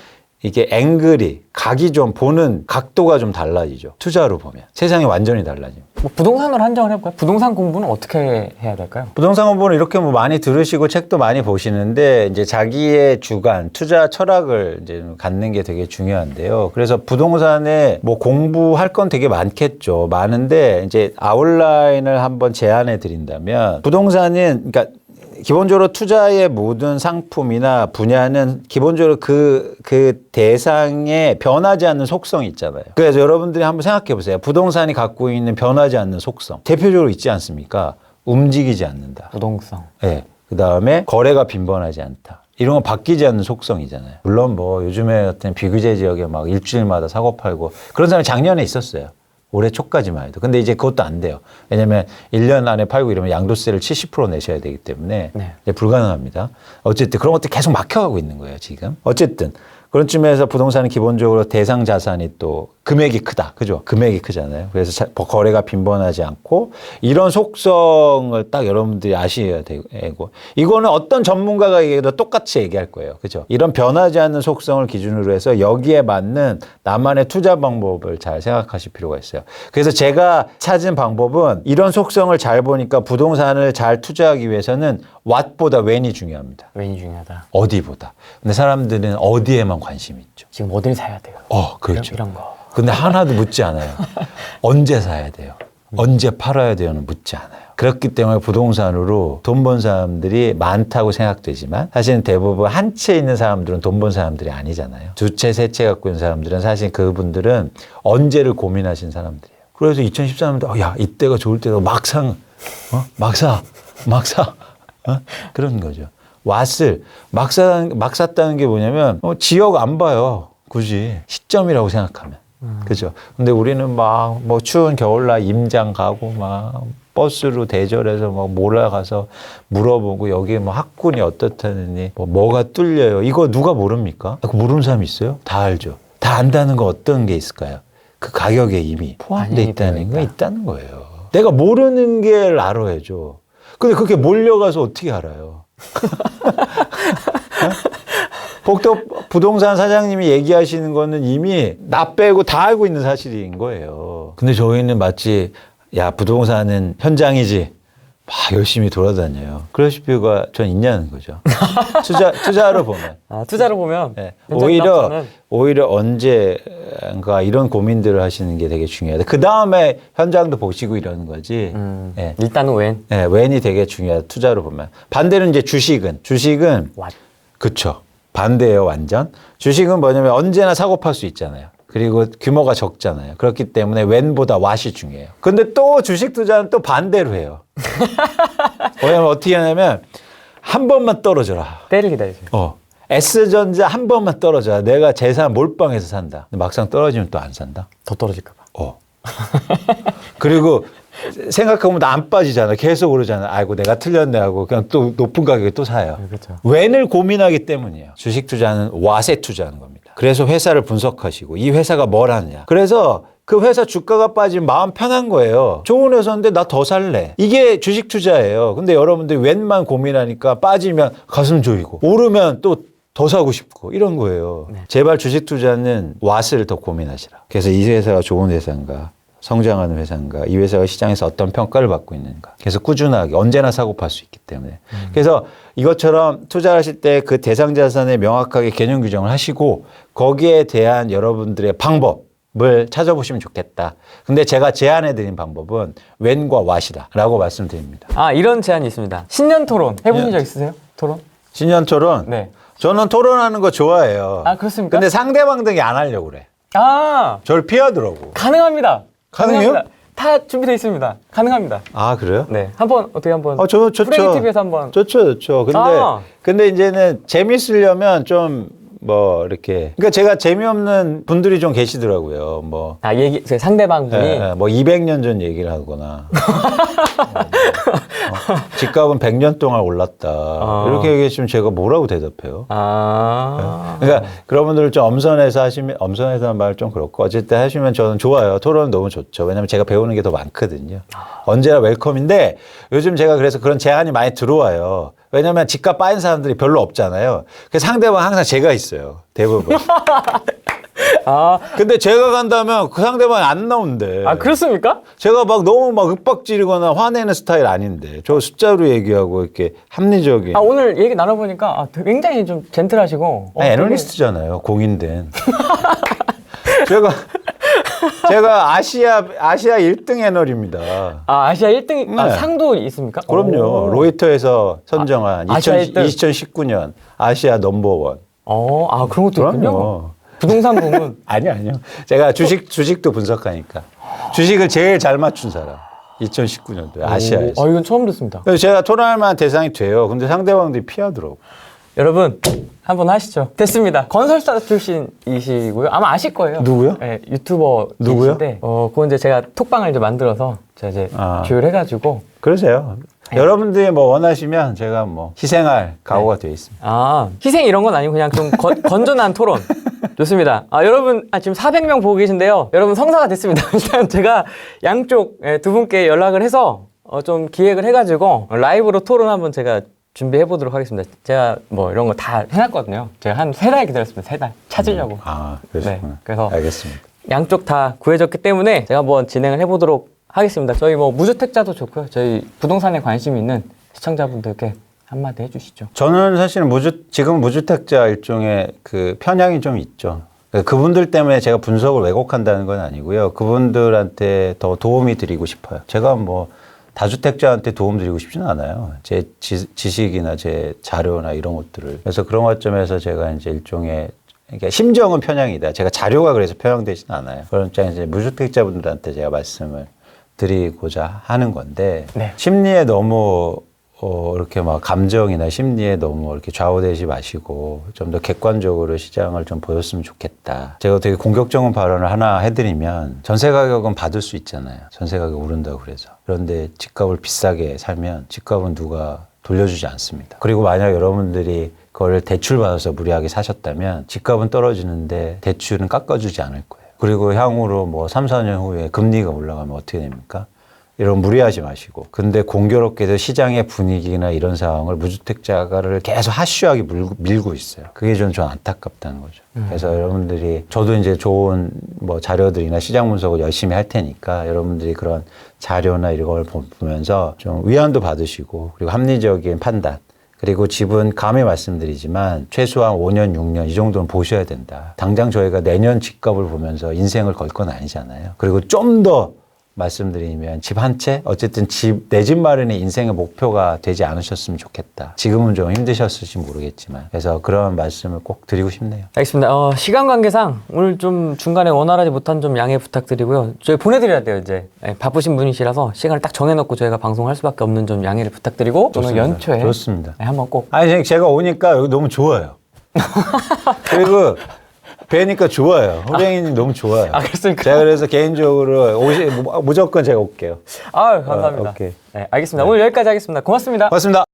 이게 앵글이 각이 좀 보는 각도가 좀 달라지죠. 투자로 보면 세상이 완전히 달라집니다. 뭐 부동산으로 한정을 해볼까요? 부동산 공부는 어떻게 해야 될까요? 부동산 공부는 이렇게 뭐 많이 들으시고 책도 많이 보시는데 이제 자기의 주관, 투자 철학을 이제 갖는 게 되게 중요한데요. 그래서 부동산에 뭐 공부할 건 되게 많겠죠. 많은데 이제 아웃라인을 한번 제안해 드린다면 부동산은 그러니까 기본적으로 투자의 모든 상품이나 분야는 기본적으로 그 대상에 변하지 않는 속성이 있잖아요. 그래서 여러분들이 한번 생각해 보세요. 부동산이 갖고 있는 변하지 않는 속성. 대표적으로 있지 않습니까? 움직이지 않는다. 부동성. 네. 그 다음에 거래가 빈번하지 않다. 이런 건 바뀌지 않는 속성이잖아요. 물론 뭐 요즘에 같은 비규제 지역에 막 일주일마다 사고 팔고 그런 사람이 작년에 있었어요. 올해 초까지만 해도. 근데 이제 그것도 안 돼요. 왜냐면 1년 안에 팔고 이러면 양도세를 70% 내셔야 되기 때문에 이제 불가능합니다. 어쨌든 그런 것들이 계속 막혀가고 있는 거예요, 지금. 어쨌든. 그런 쯤에서 부동산은 기본적으로 대상 자산이 또 금액이 크다. 그죠? 금액이 크잖아요. 그래서 거래가 빈번하지 않고 이런 속성을 딱 여러분들이 아셔야 되고 이거는 어떤 전문가가 얘기해도 똑같이 얘기할 거예요. 그죠? 이런 변하지 않는 속성을 기준으로 해서 여기에 맞는 나만의 투자 방법을 잘 생각하실 필요가 있어요. 그래서 제가 찾은 방법은 이런 속성을 잘 보니까 부동산을 잘 투자하기 위해서는 what보다 when이 중요합니다. 웬이 중요하다. 어디보다. 근데 사람들은 어디에만 관심이 있죠. 지금 어딜 사야 돼요? 그렇죠. 이런 거. 근데 하나도 묻지 않아요. 언제 사야 돼요? 언제 팔아야 돼요는 묻지 않아요. 그렇기 때문에 부동산으로 돈 번 사람들이 많다고 생각되지만 사실은 대부분 한 채 있는 사람들은 돈 번 사람들이 아니잖아요. 두 채, 세 채 갖고 있는 사람들은 사실 그분들은 언제를 고민하신 사람들이에요. 그래서 2014년도 야 이때가 좋을 때도 막 사. 그런 거죠. 왓을 막 샀다는 게 뭐냐면 지역 안 봐요. 굳이 시점이라고 생각하면. 그죠. 근데 우리는 막 뭐 추운 겨울날 임장 가고 막 버스로 대절해서 막 몰아가서 물어보고 여기 뭐 학군이 어떻다느니 뭐가 뚫려요. 이거 누가 모릅니까? 모르는 사람이 있어요? 다 알죠. 다 안다는 거 어떤 게 있을까요? 그 가격에 이미 포함되어 있다는 거 있다는 거예요. 내가 모르는 게 알아야죠. 근데 그렇게 몰려가서 어떻게 알아요? 복도 부동산 사장님이 얘기하시는 거는 이미 나 빼고 다 알고 있는 사실인 거예요. 근데 저희는 마치 야 부동산은 현장이지 막 열심히 돌아다녀요. 그러실 필요가 전 있냐는 거죠. 투자로 보면. 아, 투자로 보면 네. 현장 낙서는 오히려 언제인가 이런 고민들을 하시는 게 되게 중요하다. 그 다음에 현장도 보시고 이러는 거지. 네. 일단은 웬 네, 웬이 되게 중요하다. 투자로 보면. 반대로 이제 주식은 왓. 그쵸. 반대예요, 완전. 주식은 뭐냐면 언제나 사고 팔 수 있잖아요. 그리고 규모가 적잖아요. 그렇기 때문에 웬보다 왓이 중요해요. 근데 또 주식 투자는 또 반대로 해요. 왜냐면 어떻게 하냐면 한 번만 떨어져라. 때를 기다리세요. S전자 한 번만 떨어져라. 내가 재산 몰빵해서 산다. 근데 막상 떨어지면 또 안 산다. 더 떨어질까 봐. 그리고 생각해보면 안 빠지잖아. 계속 오르잖아. 아이고 내가 틀렸네 하고 그냥 또 높은 가격에 또 사요. 그렇죠. 웬을 고민하기 때문이에요. 주식 투자는 왓에 투자하는 겁니다. 그래서 회사를 분석하시고 이 회사가 뭘 하느냐. 그래서 그 회사 주가가 빠지면 마음 편한 거예요. 좋은 회사인데 나 더 살래. 이게 주식 투자예요. 근데 여러분들이 웬만 고민하니까 빠지면 가슴 조이고 오르면 또 더 사고 싶고 이런 거예요. 네. 제발 주식 투자는 왓을 더 고민하시라. 그래서 이 회사가 좋은 회사인가 성장하는 회사인가 이 회사가 시장에서 어떤 평가를 받고 있는가 그래서 꾸준하게 언제나 사고 팔 수 있기 때문에 그래서 이것처럼 투자하실 때 그 대상 자산에 명확하게 개념 규정을 하시고 거기에 대한 여러분들의 방법을 찾아보시면 좋겠다. 근데 제가 제안해 드린 방법은 웬과 왓이다 라고 말씀드립니다. 아, 이런 제안이 있습니다. 신년 토론 해보신 적 있으세요? 토론? 신년 토론? 네. 저는 토론하는 거 좋아해요. 아, 그렇습니까? 근데 상대방들이 안 하려고 그래. 아, 저를 피하더라고. 가능합니다. 가능해요? 가능합니다. 다 준비되어 있습니다. 가능합니다. 아, 그래요? 네. 한번 어떻게 한번 좋죠. 프레이 TV에서 한번 좋죠. 근데 이제는 재밌으려면 좀 뭐 이렇게 그러니까 제가 재미없는 분들이 좀 계시더라고요. 뭐 그 상대방분이 뭐 200년 전 얘기를 하거나 집값은 100년 동안 올랐다. 이렇게 얘기하시면 제가 뭐라고 대답해요? 그러니까 그런 분들을 좀 엄선해서 하시면 엄선해서 말 좀 그렇고 어쨌든 하시면 저는 좋아요. 토론은 너무 좋죠. 왜냐하면 제가 배우는 게 더 많거든요. 언제나 웰컴인데 요즘 제가 그래서 그런 제안이 많이 들어와요. 왜냐면 집값 빠진 사람들이 별로 없잖아요. 그래서 상대방 항상 제가 있어요. 대부분. 근데 제가 간다면 그 상대방이 안 나온대. 아, 그렇습니까? 제가 막 너무 막 윽박지르거나 화내는 스타일 아닌데. 저 숫자로 얘기하고 이렇게 합리적인. 오늘 얘기 나눠보니까 굉장히 좀 젠틀하시고. 애널리스트잖아요. 공인된. 제가 아시아 1등 애널입니다. 아시아 1등 네. 상도 있습니까? 그럼요. 로이터에서 선정한 아시아 1등. 2019년 아시아 넘버원. 그런 것도 있군요. 그럼요. 부동산 부문. 아니요. 제가 주식도 분석하니까. 주식을 제일 잘 맞춘 사람. 2019년도에 아시아에서. 이건 처음 듣습니다. 그래서 제가 토론할 만한 대상이 돼요. 근데 상대방들이 피하더라고. 여러분, 한번 하시죠. 됐습니다. 건설사 출신이시고요. 아마 아실 거예요. 누구요? 네, 유튜버 누구요? 계신데, 그건 이제 제가 톡방을 이제 만들어서 제가 이제 조율해가지고. 그러세요. 여러분들이 뭐 원하시면 제가 뭐 희생할 각오가 되어 있습니다. 희생 이런 건 아니고 그냥 좀 건전한 토론. 좋습니다. 여러분, 지금 400명 보고 계신데요. 여러분 성사가 됐습니다. 일단 제가 양쪽 두 분께 연락을 해서 좀 기획을 해가지고 라이브로 토론 한번 제가 준비해 보도록 하겠습니다. 제가 뭐 이런 거 다 해놨거든요. 제가 한 3달 기다렸습니다. 3달. 찾으려고. 그러시구나. 네, 그래서 알겠습니다. 양쪽 다 구해졌기 때문에 제가 한번 진행을 해보도록 하겠습니다. 저희 뭐 무주택자도 좋고요. 저희 부동산에 관심 있는 시청자분들께 한마디 해주시죠. 저는 사실은 지금 무주택자 일종의 그 편향이 좀 있죠. 그분들 때문에 제가 분석을 왜곡한다는 건 아니고요. 그분들한테 더 도움이 드리고 싶어요. 제가 뭐 다주택자한테 도움 드리고 싶지는 않아요. 제 지식이나 제 자료나 이런 것들을. 그래서 그런 관점에서 제가 이제 일종의 그러니까 심정은 편향이다. 제가 자료가 그래서 편향되지는 않아요. 그런 입장에서 무주택자분들한테 제가 말씀을 드리고자 하는 건데 네. 심리에 너무 이렇게 막 감정이나 심리에 너무 이렇게 좌우되지 마시고 좀 더 객관적으로 시장을 좀 보였으면 좋겠다. 제가 되게 공격적인 발언을 하나 해드리면 전세 가격은 받을 수 있잖아요. 전세 가격 오른다고 그래서. 그런데 집값을 비싸게 살면 집값은 누가 돌려주지 않습니다. 그리고 만약 여러분들이 그걸 대출받아서 무리하게 사셨다면 집값은 떨어지는데 대출은 깎아주지 않을 거예요. 그리고 향후로 뭐 3, 4년 후에 금리가 올라가면 어떻게 됩니까? 이런 무리하지 마시고. 근데 공교롭게도 시장의 분위기나 이런 상황을 무주택자가를 계속 하쉬하게 밀고 있어요. 그게 좀 안타깝다는 거죠. 그래서 여러분들이 저도 이제 좋은 뭐 자료들이나 시장 분석을 열심히 할 테니까 여러분들이 그런 자료나 이런 걸 보면서 좀 위안도 받으시고 그리고 합리적인 판단 그리고 집은 감히 말씀드리지만 최소한 5년, 6년 이 정도는 보셔야 된다. 당장 저희가 내년 집값을 보면서 인생을 걸 건 아니잖아요. 그리고 좀 더 말씀드리면 집 한 채? 어쨌든 내 집 마련이 인생의 목표가 되지 않으셨으면 좋겠다. 지금은 좀 힘드셨을지 모르겠지만. 그래서 그런 말씀을 꼭 드리고 싶네요. 알겠습니다. 시간 관계상 오늘 좀 중간에 원활하지 못한 점 양해 부탁드리고요. 저희 보내드려야 돼요, 이제. 네, 바쁘신 분이시라서 시간을 딱 정해놓고 저희가 방송할 수밖에 없는 점 양해를 부탁드리고 오늘 연초에 좋습니다. 네, 한번 꼭. 아니, 제가 오니까 여기 너무 좋아요. 그리고 뵈니까 좋아요. 호랭이님 너무 좋아요. 그렇습니까? 제가 그래서 개인적으로 무조건 제가 올게요. 감사합니다. 오케이. 네, 알겠습니다. 오늘 여기까지 하겠습니다. 고맙습니다. 고맙습니다.